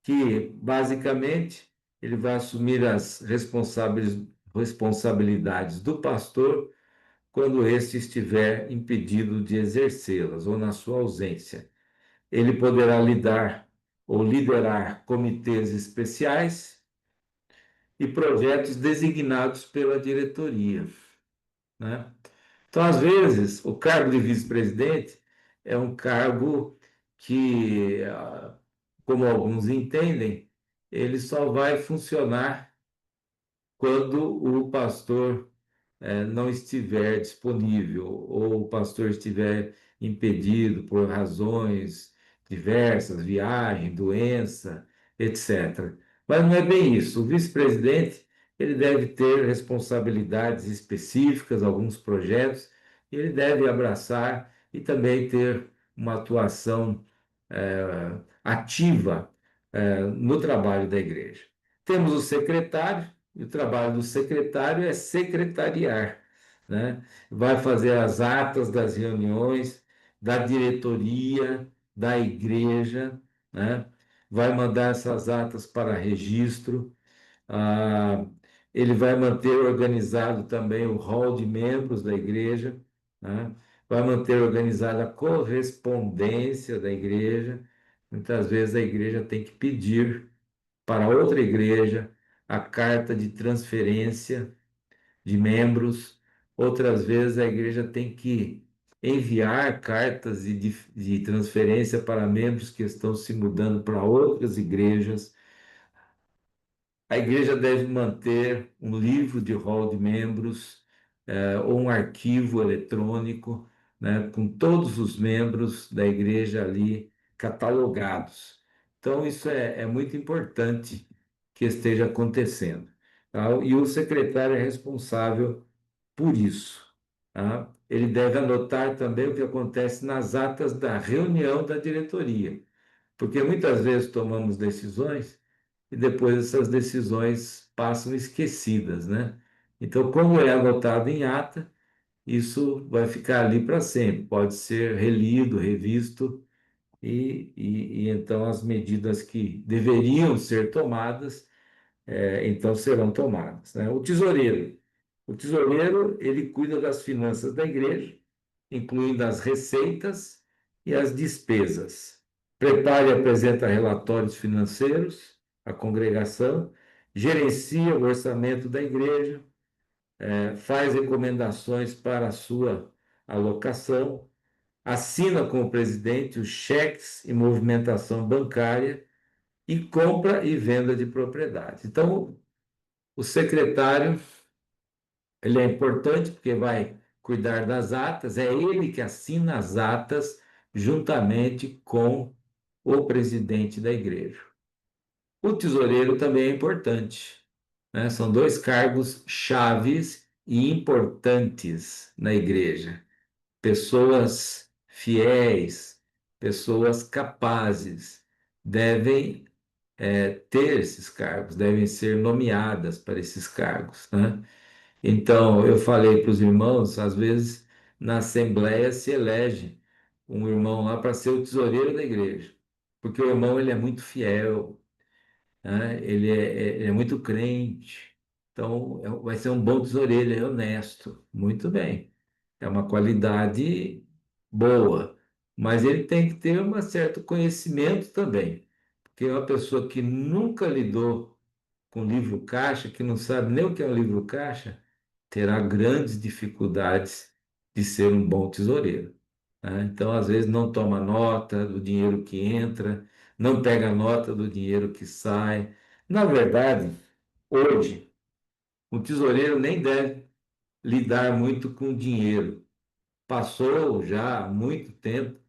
que, basicamente, ele vai assumir as responsabilidades do pastor quando este estiver impedido de exercê-las ou na sua ausência. Ele poderá lidar ou liderar comitês especiais e projetos designados pela diretoria, né? Então, às vezes, o cargo de vice-presidente é um cargo que, como alguns entendem, ele só vai funcionar quando o pastor não estiver disponível ou o pastor estiver impedido por razões diversas, viagem, doença, etc. Mas não é bem isso. O vice-presidente, ele deve ter responsabilidades específicas, alguns projetos, e ele deve abraçar e também ter uma atuação ativa no trabalho da igreja. Temos o secretário, e o trabalho do secretário é secretariar, né? Vai fazer as atas das reuniões, da diretoria, da igreja, né? Vai mandar essas atas para registro. Ah, ele vai manter organizado também o hall de membros da igreja, né? Vai manter organizada a correspondência da igreja. Muitas vezes a igreja tem que pedir para outra igreja a carta de transferência de membros. Outras vezes a igreja tem que enviar cartas de transferência para membros que estão se mudando para outras igrejas. A igreja deve manter um livro de rol de membros, ou um arquivo eletrônico, né, com todos os membros da igreja ali catalogados. Então, isso é muito importante que esteja acontecendo, tá? E o secretário é responsável por isso, tá? Ele deve anotar também o que acontece nas atas da reunião da diretoria, porque muitas vezes tomamos decisões e depois essas decisões passam esquecidas, né? Então, como é anotado em ata, isso vai ficar ali para sempre, pode ser relido, revisto, e então as medidas que deveriam ser tomadas, então serão tomadas, né? O tesoureiro, ele cuida das finanças da igreja, incluindo as receitas e as despesas. Prepara e apresenta relatórios financeiros à congregação, gerencia o orçamento da igreja, faz recomendações para a sua alocação, assina com o presidente os cheques e movimentação bancária e compra e venda de propriedades. Então, o secretário, ele é importante porque vai cuidar das atas, é ele que assina as atas juntamente com o presidente da igreja. O tesoureiro também é importante, né? São dois cargos chaves e importantes na igreja. Pessoas fiéis, pessoas capazes devem ter esses cargos, devem ser nomeadas para esses cargos, né? Então, eu falei para os irmãos, às vezes na Assembleia se elege um irmão lá para ser o tesoureiro da igreja, porque o irmão ele é muito fiel, né? Ele é muito crente, então vai ser um bom tesoureiro, ele é honesto, muito bem, é uma qualidade boa, mas ele tem que ter um certo conhecimento também, porque é uma pessoa que nunca lidou com livro caixa, que não sabe nem o que é um livro caixa, terá grandes dificuldades de ser um bom tesoureiro. né? Então, às vezes, não toma nota do dinheiro que entra, não pega nota do dinheiro que sai. Na verdade, hoje, o tesoureiro nem deve lidar muito com dinheiro. Passou já há muito tempo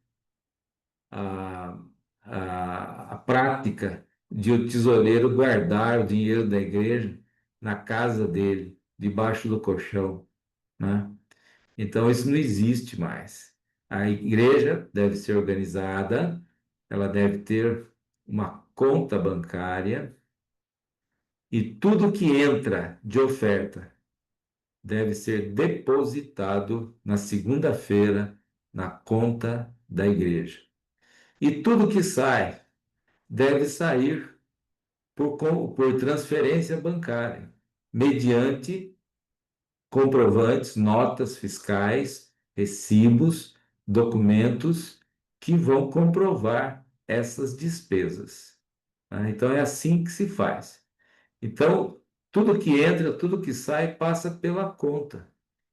a, a prática de o tesoureiro guardar o dinheiro da igreja na casa dele, debaixo do colchão, né? Então, isso não existe mais. A igreja deve ser organizada, ela deve ter uma conta bancária e tudo que entra de oferta deve ser depositado na segunda-feira na conta da igreja. E tudo que sai deve sair por transferência bancária, mediante comprovantes, notas fiscais, recibos, documentos que vão comprovar essas despesas, tá? Então é assim que se faz. Então, tudo que entra, tudo que sai passa pela conta.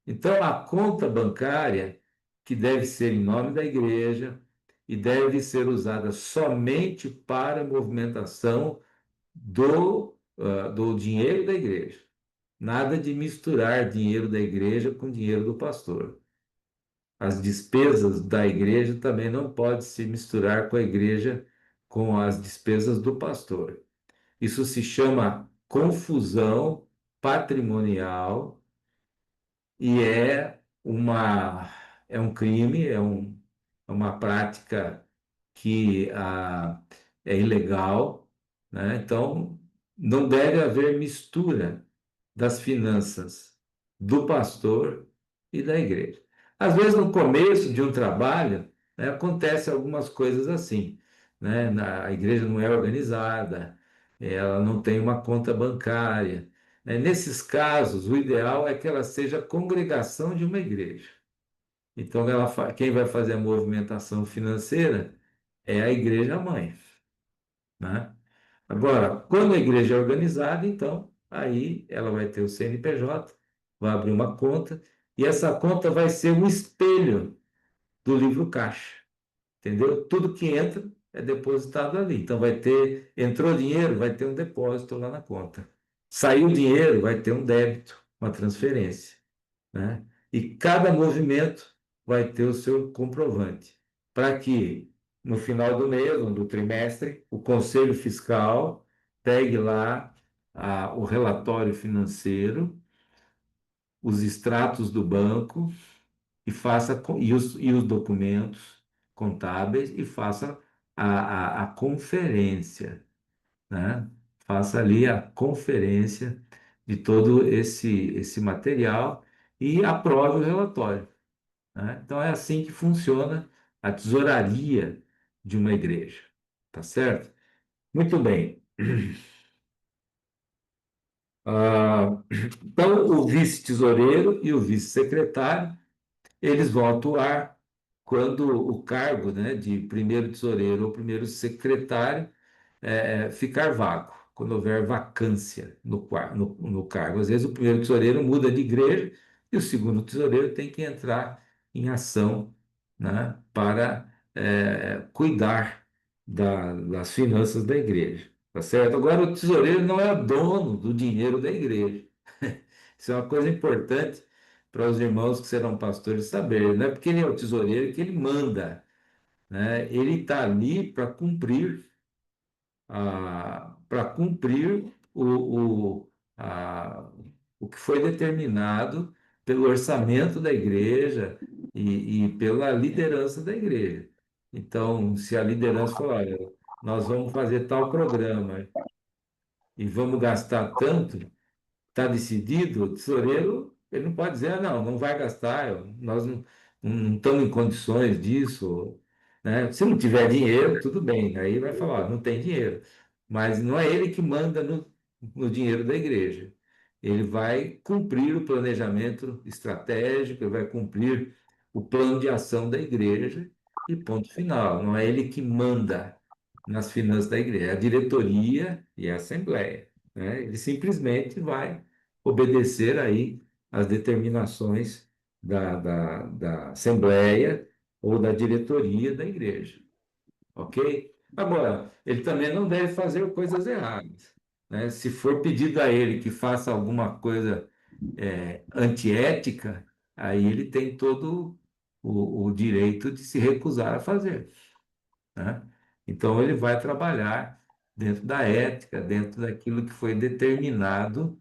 Então, a conta bancária, que deve ser em nome da igreja e deve ser usada somente para a movimentação do dinheiro da igreja. Nada de misturar dinheiro da igreja com dinheiro do pastor. As despesas da igreja também não pode se misturar com a igreja, com as despesas do pastor. Isso se chama confusão patrimonial e é um crime, é uma prática que é ilegal, né? Então, não deve haver mistura das finanças do pastor e da igreja. Às vezes, no começo de um trabalho, né, acontece algumas coisas assim, né? A igreja não é organizada, ela não tem uma conta bancária, né? Nesses casos, o ideal é que ela seja congregação de uma igreja. Então, quem vai fazer a movimentação financeira é a igreja mãe, né? Agora, quando a igreja é organizada, então, aí ela vai ter o CNPJ, vai abrir uma conta, e essa conta vai ser um espelho do livro caixa, entendeu? Tudo que entra é depositado ali. Então, entrou dinheiro, vai ter um depósito lá na conta. Saiu dinheiro, vai ter um débito, uma transferência, né? E cada movimento vai ter o seu comprovante, para que no final do mês, ou do trimestre, o Conselho Fiscal pegue lá o relatório financeiro, os extratos do banco e e os documentos contábeis e faça a conferência, né? Faça ali a conferência de todo esse material e aprove o relatório, né? Então é assim que funciona a tesouraria de uma igreja, tá certo? Muito bem. Então, o vice-tesoureiro e o vice-secretário, eles vão atuar quando o cargo, né, de primeiro tesoureiro ou primeiro secretário ficar vago, quando houver vacância no cargo. Às vezes o primeiro tesoureiro muda de igreja e o segundo tesoureiro tem que entrar em ação, né, para cuidar das finanças da igreja. Tá certo? Agora, o tesoureiro não é dono do dinheiro da igreja. Isso é uma coisa importante para os irmãos que serão pastores saberem. Não é porque ele é o tesoureiro que ele manda, né? Ele está ali para cumprir a, o que foi determinado pelo orçamento da igreja e pela liderança da igreja. Então, se a liderança falar, olha, nós vamos fazer tal programa e vamos gastar tanto, está decidido, o tesoureiro, ele não pode dizer, não, não vai gastar, nós não estamos em condições disso, né? Se não tiver dinheiro, tudo bem, aí vai falar, não tem dinheiro. Mas não é ele que manda no dinheiro da igreja. Ele vai cumprir o planejamento estratégico, ele vai cumprir o plano de ação da igreja e ponto final. Não é ele que manda nas finanças da igreja, é a diretoria e a assembleia, né? Ele simplesmente vai obedecer aí às determinações da Assembleia ou da diretoria da igreja, ok? Agora, ele também não deve fazer coisas erradas, né? Se for pedido a ele que faça alguma coisa antiética, aí ele tem todo o direito de se recusar a fazer, né? Então, ele vai trabalhar dentro da ética, dentro daquilo que foi determinado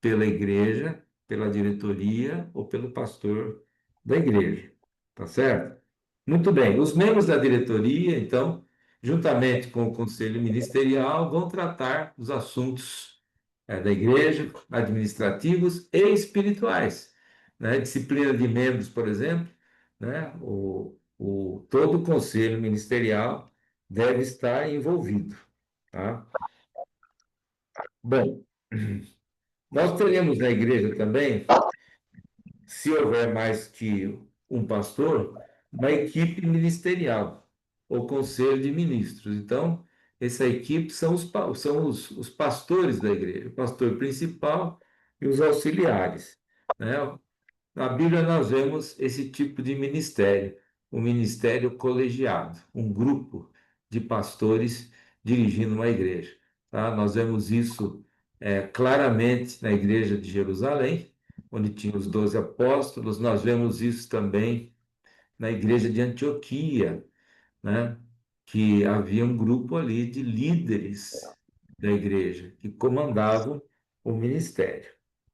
pela igreja, pela diretoria ou pelo pastor da igreja, tá certo? Muito bem, os membros da diretoria, então, juntamente com o conselho ministerial, vão tratar dos assuntos da igreja, administrativos e espirituais, né? Disciplina de membros, por exemplo, né? Todo o conselho ministerial deve estar envolvido, tá? Bom, nós teremos na igreja também, se houver mais que um pastor, uma equipe ministerial, ou conselho de ministros. Então, essa equipe são os pastores da igreja, o pastor principal e os auxiliares, né? Na Bíblia nós vemos esse tipo de ministério, o ministério colegiado, um grupo de pastores dirigindo uma igreja, tá? Nós vemos isso claramente na igreja de Jerusalém, onde tinha os 12 apóstolos, nós vemos isso também na igreja de Antioquia, né? Que havia um grupo ali de líderes da igreja que comandavam o ministério,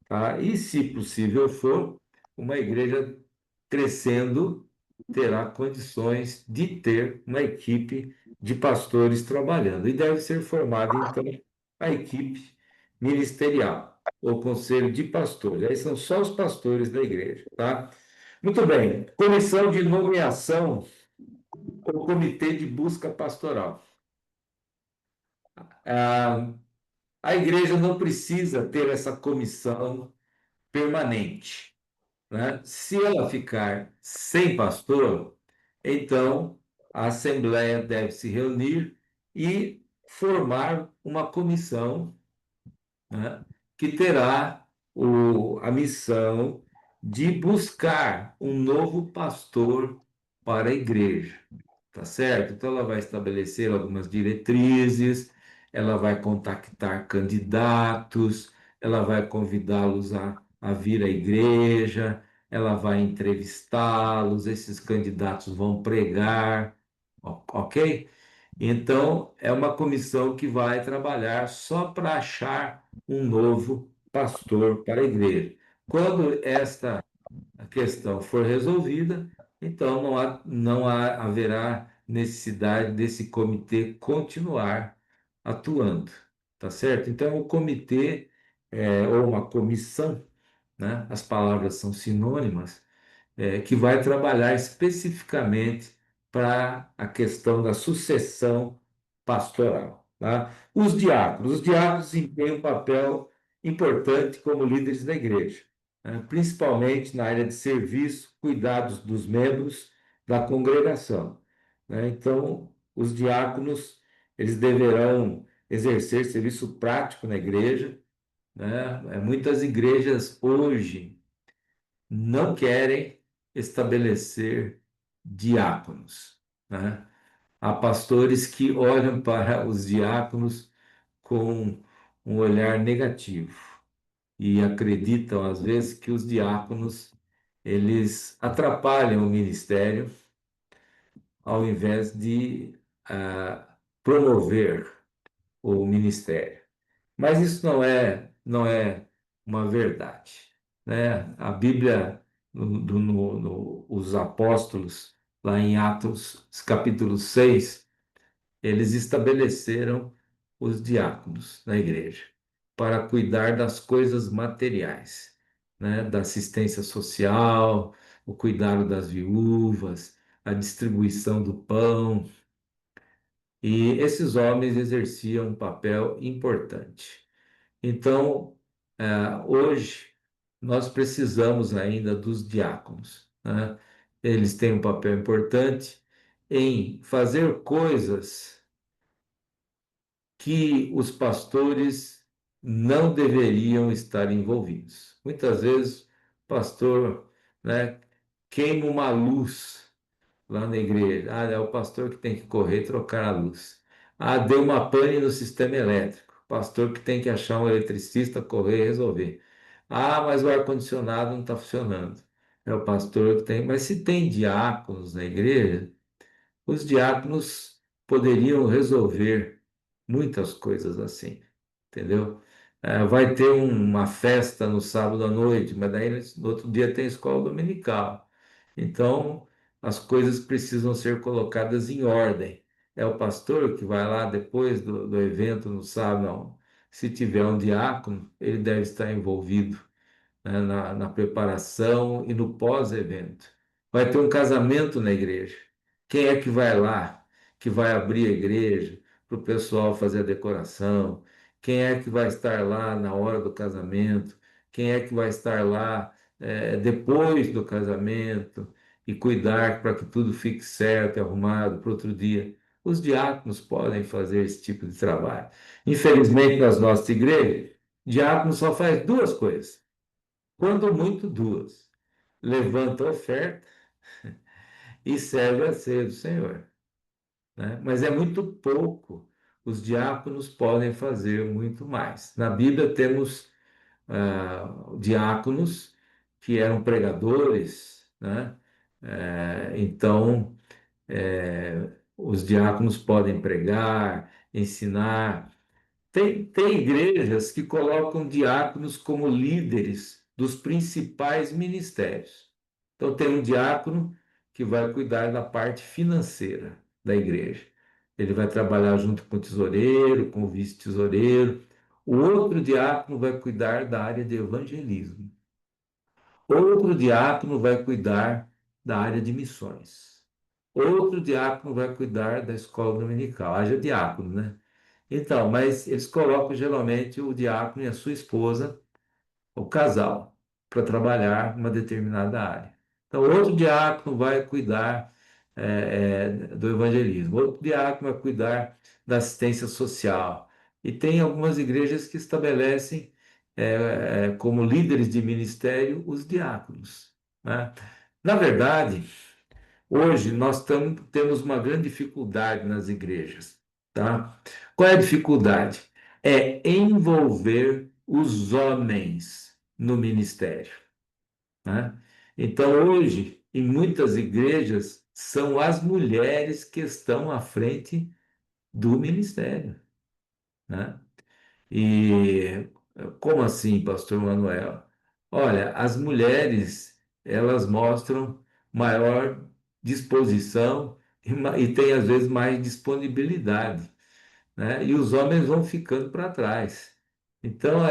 tá? E, se possível for, uma igreja crescendo terá condições de ter uma equipe de pastores trabalhando. E deve ser formada, então, a equipe ministerial, ou conselho de pastores. Aí são só os pastores da igreja, tá? Muito bem. Comissão de nomeação ou comitê de busca pastoral. Ah, a igreja não precisa ter essa comissão permanente, né? Se ela ficar sem pastor, então a assembleia deve se reunir e formar uma comissão, né, que terá a missão de buscar um novo pastor para a igreja, tá certo? Então, ela vai estabelecer algumas diretrizes, ela vai contactar candidatos, ela vai convidá-los a vir à igreja, ela vai entrevistá-los, esses candidatos vão pregar, ok? Então, é uma comissão que vai trabalhar só para achar um novo pastor para a igreja. Quando esta questão for resolvida, então haverá necessidade desse comitê continuar atuando, tá certo? Então, o comitê, ou uma comissão, né? As palavras são sinônimas, que vai trabalhar especificamente para a questão da sucessão pastoral, tá? Os diáconos desempenham um papel importante como líderes da igreja, né? Principalmente na área de serviço, cuidados dos membros da congregação, né? Então, os diáconos, eles deverão exercer serviço prático na igreja, né? Muitas igrejas hoje não querem estabelecer diáconos, né? Há pastores que olham para os diáconos com um olhar negativo e acreditam às vezes que os diáconos eles atrapalham o ministério ao invés de promover o ministério. Mas isso não é uma verdade, né? A Bíblia, os apóstolos, lá em Atos capítulo 6, eles estabeleceram os diáconos na igreja para cuidar das coisas materiais, né? Da assistência social, o cuidado das viúvas, a distribuição do pão, e esses homens exerciam um papel importante. Então, hoje, nós precisamos ainda dos diáconos, né? Eles têm um papel importante em fazer coisas que os pastores não deveriam estar envolvidos. Muitas vezes, o pastor, né, queima uma luz lá na igreja. Ah, é o pastor que tem que correr e trocar a luz. Ah, deu uma pane no sistema elétrico. Pastor que tem que achar um eletricista, correr e resolver. Ah, mas o ar-condicionado não está funcionando. É o pastor que tem. Mas se tem diáconos na igreja, os diáconos poderiam resolver muitas coisas assim, entendeu? Vai ter uma festa no sábado à noite, mas daí no outro dia tem escola dominical. Então, as coisas precisam ser colocadas em ordem. É o pastor que vai lá depois do evento no sábado, não. Se tiver um diácono, ele deve estar envolvido, né, na preparação e no pós-evento. Vai ter um casamento na igreja. Quem é que vai lá, que vai abrir a igreja para o pessoal fazer a decoração? Quem é que vai estar lá na hora do casamento? Quem é que vai estar lá, depois do casamento e cuidar para que tudo fique certo e arrumado para outro dia? Os diáconos podem fazer esse tipo de trabalho. Infelizmente, nas nossas igrejas, diácono só faz duas coisas. Quando muito, duas. Levanta a oferta e serve a ceia do Senhor, né? Mas é muito pouco. Os diáconos podem fazer muito mais. Na Bíblia temos diáconos que eram pregadores, né? Então, os diáconos podem pregar, ensinar. Tem igrejas que colocam diáconos como líderes dos principais ministérios. Então, tem um diácono que vai cuidar da parte financeira da igreja. Ele vai trabalhar junto com o tesoureiro, com o vice-tesoureiro. O outro diácono vai cuidar da área de evangelismo. Outro diácono vai cuidar da área de missões. Outro diácono vai cuidar da escola dominical. Haja diácono, né? Então, mas eles colocam geralmente o diácono e a sua esposa, o casal, para trabalhar uma determinada área. Então, outro diácono vai cuidar do evangelismo, outro diácono vai cuidar da assistência social. E tem algumas igrejas que estabelecem como líderes de ministério os diáconos, né? Na verdade, hoje nós temos uma grande dificuldade nas igrejas, tá? Qual é a dificuldade? É envolver os homens no ministério, né? Então, hoje, em muitas igrejas, são as mulheres que estão à frente do ministério, né? E como assim, Pastor Manuel? Olha, as mulheres, elas mostram maior disposição e têm, às vezes, mais disponibilidade, né? E os homens vão ficando para trás. Então,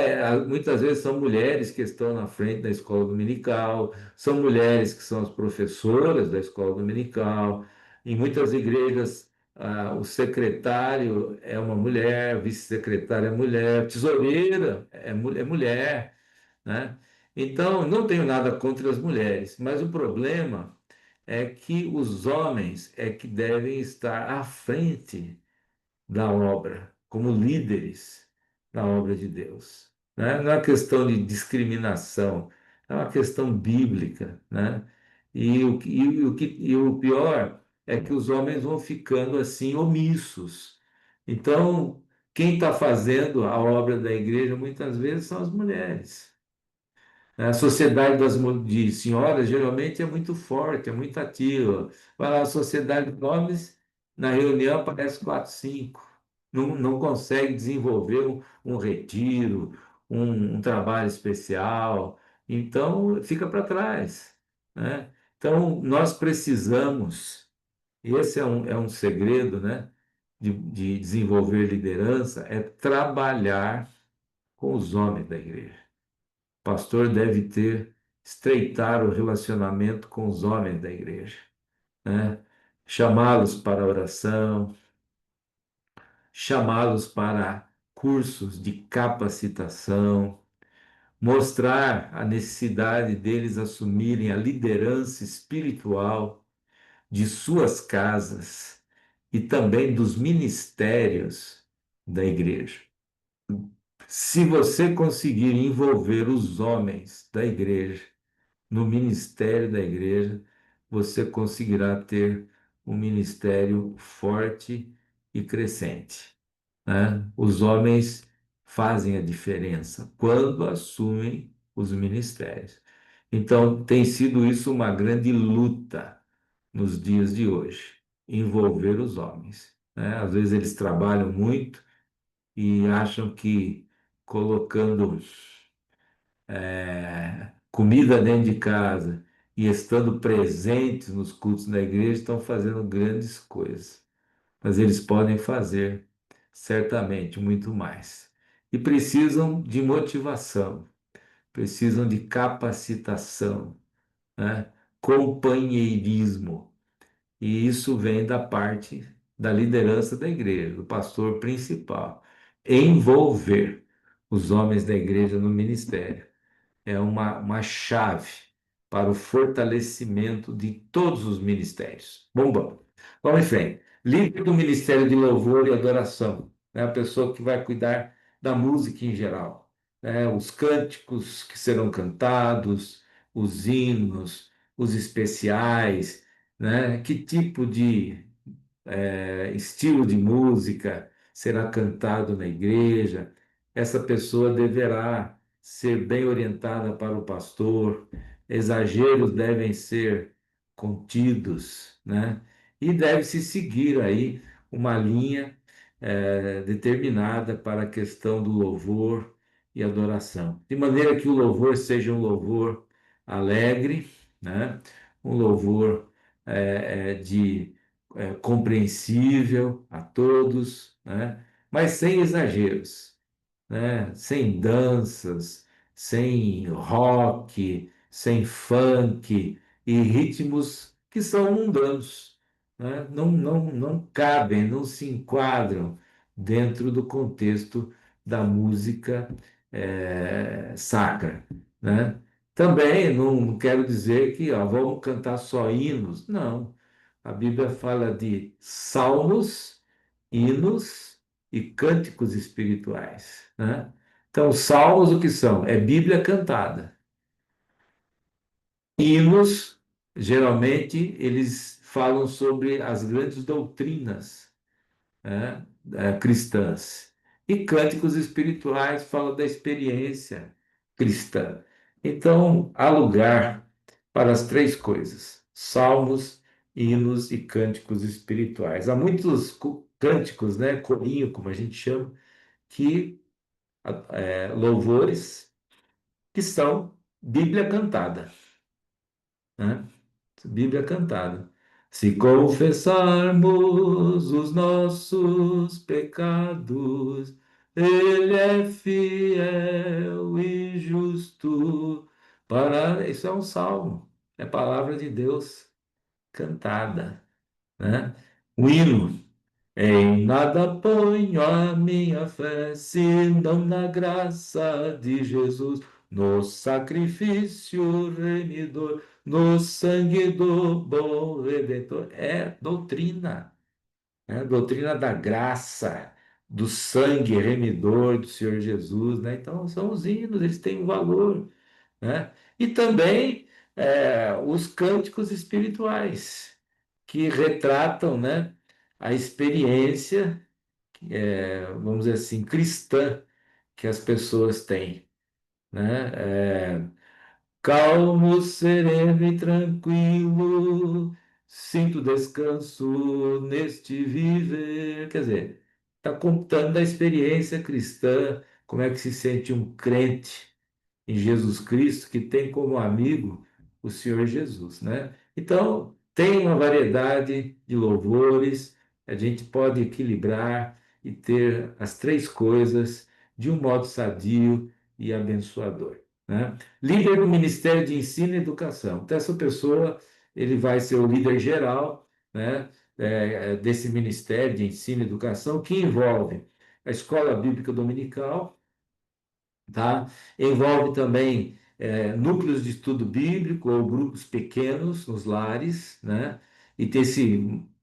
muitas vezes são mulheres que estão na frente da escola dominical, são mulheres que são as professoras da escola dominical. Em muitas igrejas, o secretário é uma mulher, vice-secretária é mulher, tesoureira é mulher, né? Então, não tenho nada contra as mulheres, mas o problema é que os homens é que devem estar à frente da obra, como líderes da obra de Deus, né? Não é uma questão de discriminação, é uma questão bíblica, né? E o pior é que os homens vão ficando assim omissos. Então, quem está fazendo a obra da igreja muitas vezes são as mulheres. A sociedade de senhoras geralmente é muito forte, é muito ativa. Vai lá, a sociedade de homens, na reunião aparece quatro, cinco. Não consegue desenvolver um retiro, um trabalho especial. Então, fica para trás, né? Então, nós precisamos, e esse é um segredo, né, de desenvolver liderança, é trabalhar com os homens da igreja. O pastor deve estreitar o relacionamento com os homens da igreja, né? Chamá-los para a oração, chamá-los para cursos de capacitação, mostrar a necessidade deles assumirem a liderança espiritual de suas casas e também dos ministérios da igreja. Se você conseguir envolver os homens da igreja no ministério da igreja, você conseguirá ter um ministério forte e crescente, né? Os homens fazem a diferença quando assumem os ministérios. Então, tem sido isso uma grande luta nos dias de hoje, envolver os homens, né? Às vezes eles trabalham muito e acham que colocando comida dentro de casa e estando presentes nos cultos da igreja estão fazendo grandes coisas. Mas eles podem fazer certamente muito mais. E precisam de motivação, precisam de capacitação, né? Companheirismo. E isso vem da parte da liderança da igreja, do pastor principal. Envolver os homens da igreja no ministério é uma chave para o fortalecimento de todos os ministérios. Vamos em frente. Líder do Ministério de Louvor e Adoração, né? A pessoa que vai cuidar da música em geral, né? Os cânticos que serão cantados, os hinos, os especiais, né? Que tipo de estilo de música será cantado na igreja. Essa pessoa deverá ser bem orientada para o pastor, exageros devem ser contidos, né? E deve-se seguir aí uma linha determinada para a questão do louvor e adoração, de maneira que o louvor seja um louvor alegre, né? Um louvor de compreensível a todos, né? Mas sem exageros, né? Sem danças, sem rock, sem funk e ritmos que são mundanos, né? Não cabem, não se enquadram dentro do contexto da música sacra, né? Também não quero dizer que vamos cantar só hinos, não. A Bíblia fala de salmos, hinos e cânticos espirituais, né? Então, salmos o que são? É Bíblia cantada. Hinos, geralmente, eles falam sobre as grandes doutrinas, né, cristãs. E cânticos espirituais falam da experiência cristã. Então, há lugar para as três coisas: salmos, hinos e cânticos espirituais. Há muitos cânticos, né, corinho, como a gente chama, que louvores que são Bíblia cantada, né? Bíblia cantada. Se confessarmos os nossos pecados, Ele é fiel e justo para. Isso é um salmo, é palavra de Deus cantada, né? O hino. Em nada ponho a minha fé, senão na graça de Jesus, no sacrifício remidor, no sangue do bom Redentor. É doutrina, né? Doutrina da graça, do sangue remidor do Senhor Jesus, né? Então, são os hinos, eles têm um valor, né? E também os cânticos espirituais, que retratam, né, a experiência vamos dizer assim, cristã que as pessoas têm, né? Calmo, sereno e tranquilo, sinto descanso neste viver. Quer dizer, está contando da experiência cristã, como é que se sente um crente em Jesus Cristo, que tem como amigo o Senhor Jesus, né? Então, tem uma variedade de louvores, a gente pode equilibrar e ter as três coisas de um modo sadio e abençoador, né? Líder do Ministério de Ensino e Educação. Então, essa pessoa, ele vai ser o líder geral, né, desse Ministério de Ensino e Educação, que envolve a Escola Bíblica Dominical, tá? Envolve também núcleos de estudo bíblico ou grupos pequenos nos lares, né? E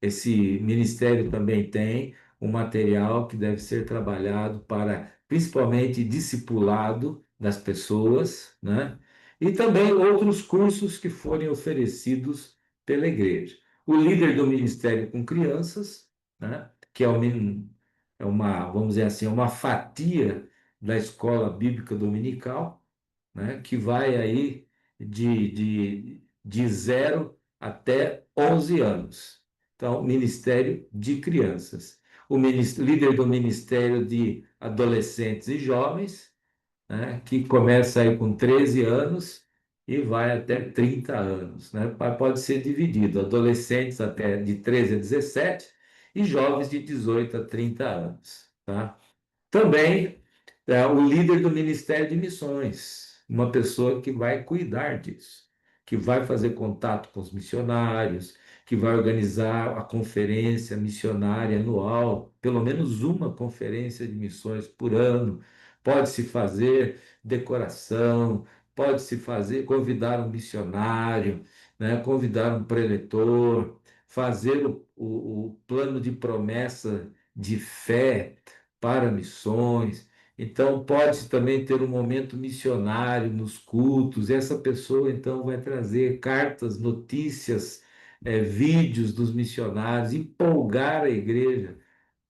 esse ministério também tem um material que deve ser trabalhado para, principalmente, discipulado das pessoas, né? E também outros cursos que forem oferecidos pela igreja. O líder do ministério com crianças, né, que é, é uma, vamos dizer assim, uma fatia da escola bíblica dominical, né, que vai aí de 0 até 11 anos. Então, ministério de crianças. O líder do ministério de adolescentes e jovens, né, que começa aí com 13 anos e vai até 30 anos, né? Pode ser dividido, adolescentes até de 13 a 17 e jovens de 18 a 30 anos, tá? Também o líder do Ministério de Missões, uma pessoa que vai cuidar disso, que vai fazer contato com os missionários, que vai organizar a conferência missionária anual, pelo menos uma conferência de missões por ano. Pode-se fazer decoração, pode-se fazer, convidar um missionário, né, convidar um preletor, fazer o plano de promessa de fé para missões. Então, pode também ter um momento missionário nos cultos. Essa pessoa, então, vai trazer cartas, notícias, vídeos dos missionários, empolgar a igreja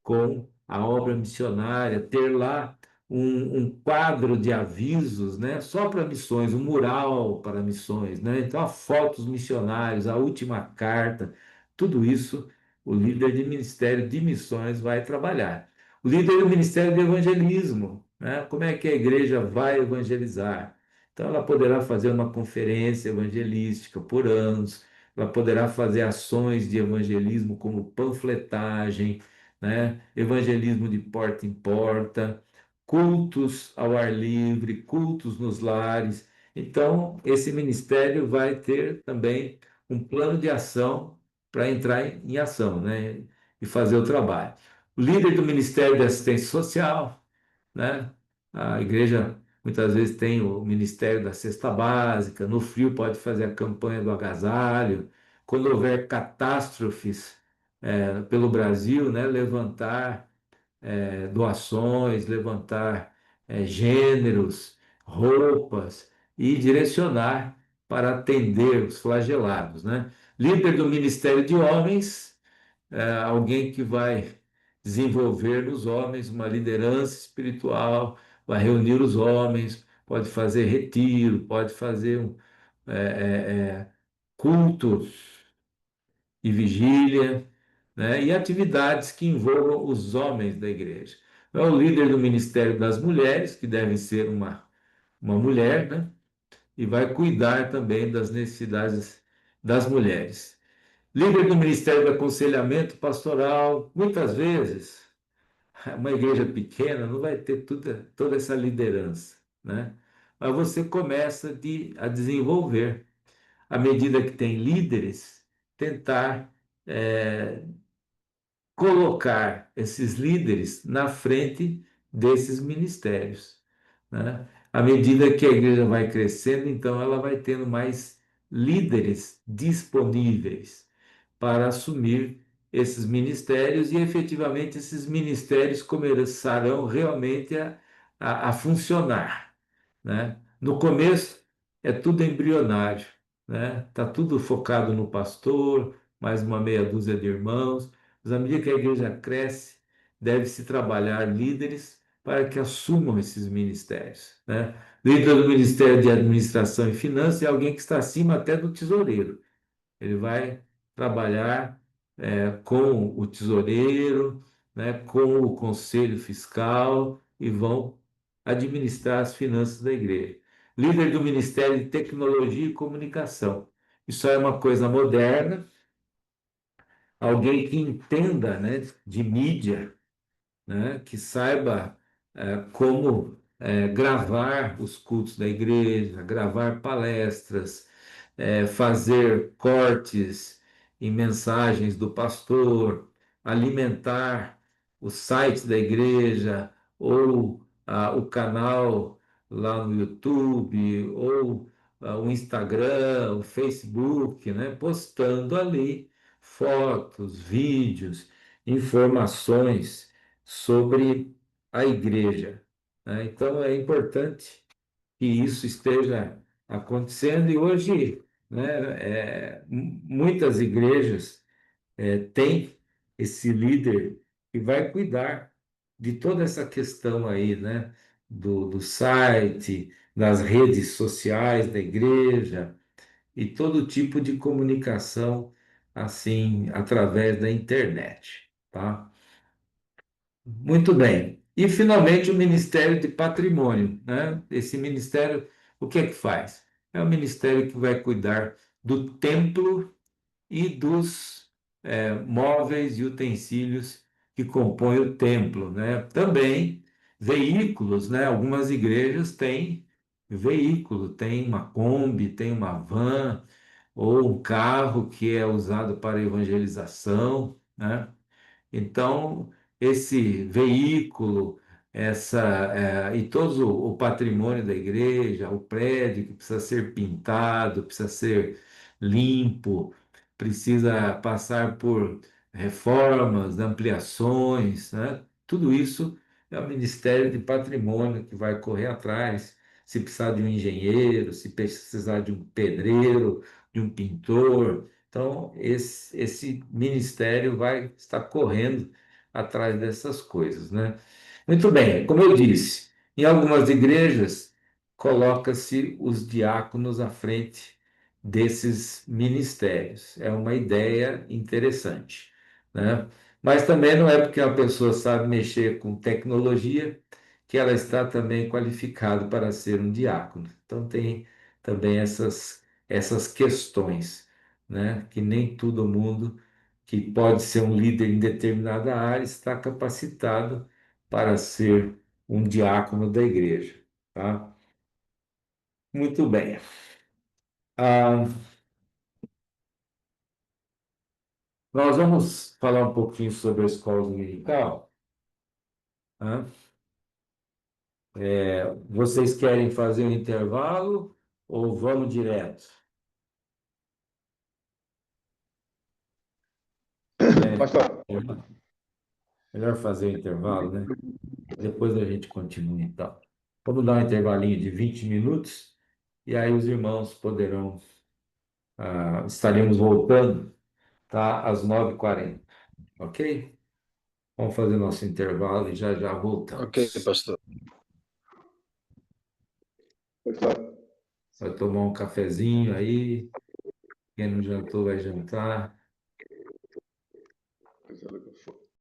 com a obra missionária, ter lá um quadro de avisos, né, só para missões, um mural para missões, né? Então, fotos missionários, a última carta, tudo isso o líder de ministério de missões vai trabalhar. O líder do ministério de evangelismo, né? Como é que a igreja vai evangelizar? Então, ela poderá fazer uma conferência evangelística por anos, ela poderá fazer ações de evangelismo como panfletagem, né? Evangelismo de porta em porta, cultos ao ar livre, cultos nos lares. Então, esse ministério vai ter também um plano de ação para entrar em ação, né? E fazer o trabalho. O líder do Ministério de Assistência Social, né? A igreja muitas vezes tem o Ministério da Cesta Básica, no frio pode fazer a campanha do agasalho, quando houver catástrofes pelo Brasil, né? Levantar doações, levantar gêneros, roupas e direcionar para atender os flagelados, né? Líder do Ministério de Homens, alguém que vai desenvolver nos homens uma liderança espiritual, vai reunir os homens, pode fazer retiro, pode fazer culto e vigília, né? E atividades que envolvam os homens da igreja. É o líder do Ministério das Mulheres, que deve ser uma mulher, né? E vai cuidar também das necessidades das mulheres. Líder do Ministério do Aconselhamento Pastoral, muitas vezes, uma igreja pequena não vai ter toda essa liderança, né? Mas você começa a desenvolver, à medida que tem líderes, tentar é, colocar esses líderes na frente desses ministérios, né? À medida que a igreja vai crescendo, então ela vai tendo mais líderes disponíveis para assumir esses ministérios e efetivamente esses ministérios começarão realmente a funcionar, né? No começo é tudo embrionário, né? Tá tudo focado no pastor, mais uma meia dúzia de irmãos, mas à medida que a igreja cresce, deve-se trabalhar líderes para que assumam esses ministérios, né? Líder do Ministério de Administração e Finanças é alguém que está acima até do tesoureiro. Ele vai trabalhar com o tesoureiro, né, com o conselho fiscal e vão administrar as finanças da igreja. Líder do Ministério de Tecnologia e Comunicação. Isso é uma coisa moderna, alguém que entenda, né, de mídia, né, que saiba como gravar os cultos da igreja, gravar palestras, fazer cortes em mensagens do pastor, alimentar o site da igreja ou o canal lá no YouTube ou o Instagram, o Facebook, né, postando ali fotos, vídeos, informações sobre a igreja, né? Então é importante que isso esteja acontecendo e hoje né? Muitas igrejas têm esse líder que vai cuidar de toda essa questão aí, né? Do site, das redes sociais da igreja e todo tipo de comunicação assim através da internet, tá? Muito bem. E finalmente o Ministério de Patrimônio, né? Esse ministério, o que é que faz? É o ministério que vai cuidar do templo e dos móveis e utensílios que compõem o templo, né? Também veículos, né? Algumas igrejas têm veículo, tem uma Kombi, tem uma van ou um carro que é usado para evangelização, né? Então, esse veículo, e todo o patrimônio da igreja, o prédio que precisa ser pintado, precisa ser limpo, precisa passar por reformas, ampliações, né? Tudo isso é o Ministério de Patrimônio que vai correr atrás. Se precisar de um engenheiro, se precisar de um pedreiro, de um pintor, então, esse ministério vai estar correndo atrás dessas coisas, né? Muito bem, como eu disse, em algumas igrejas coloca-se os diáconos à frente desses ministérios. É uma ideia interessante, né? Mas também não é porque a pessoa sabe mexer com tecnologia que ela está também qualificada para ser um diácono. Então, tem também essas questões, né? Que nem todo mundo que pode ser um líder em determinada área está capacitado para ser um diácono da igreja, tá? Muito bem. Ah, nós vamos falar um pouquinho sobre a escola dominical, tá? Vocês querem fazer um intervalo ou vamos direto? Pastor, Melhor fazer o intervalo, né? Depois a gente continua, então. Vamos dar um intervalinho de 20 minutos e aí os irmãos poderão, estaremos voltando, tá? Às 9h40, ok? Vamos fazer nosso intervalo e já já Ok, voltamos. pastor. pastor. Vai tomar um cafezinho aí, quem não jantou vai jantar.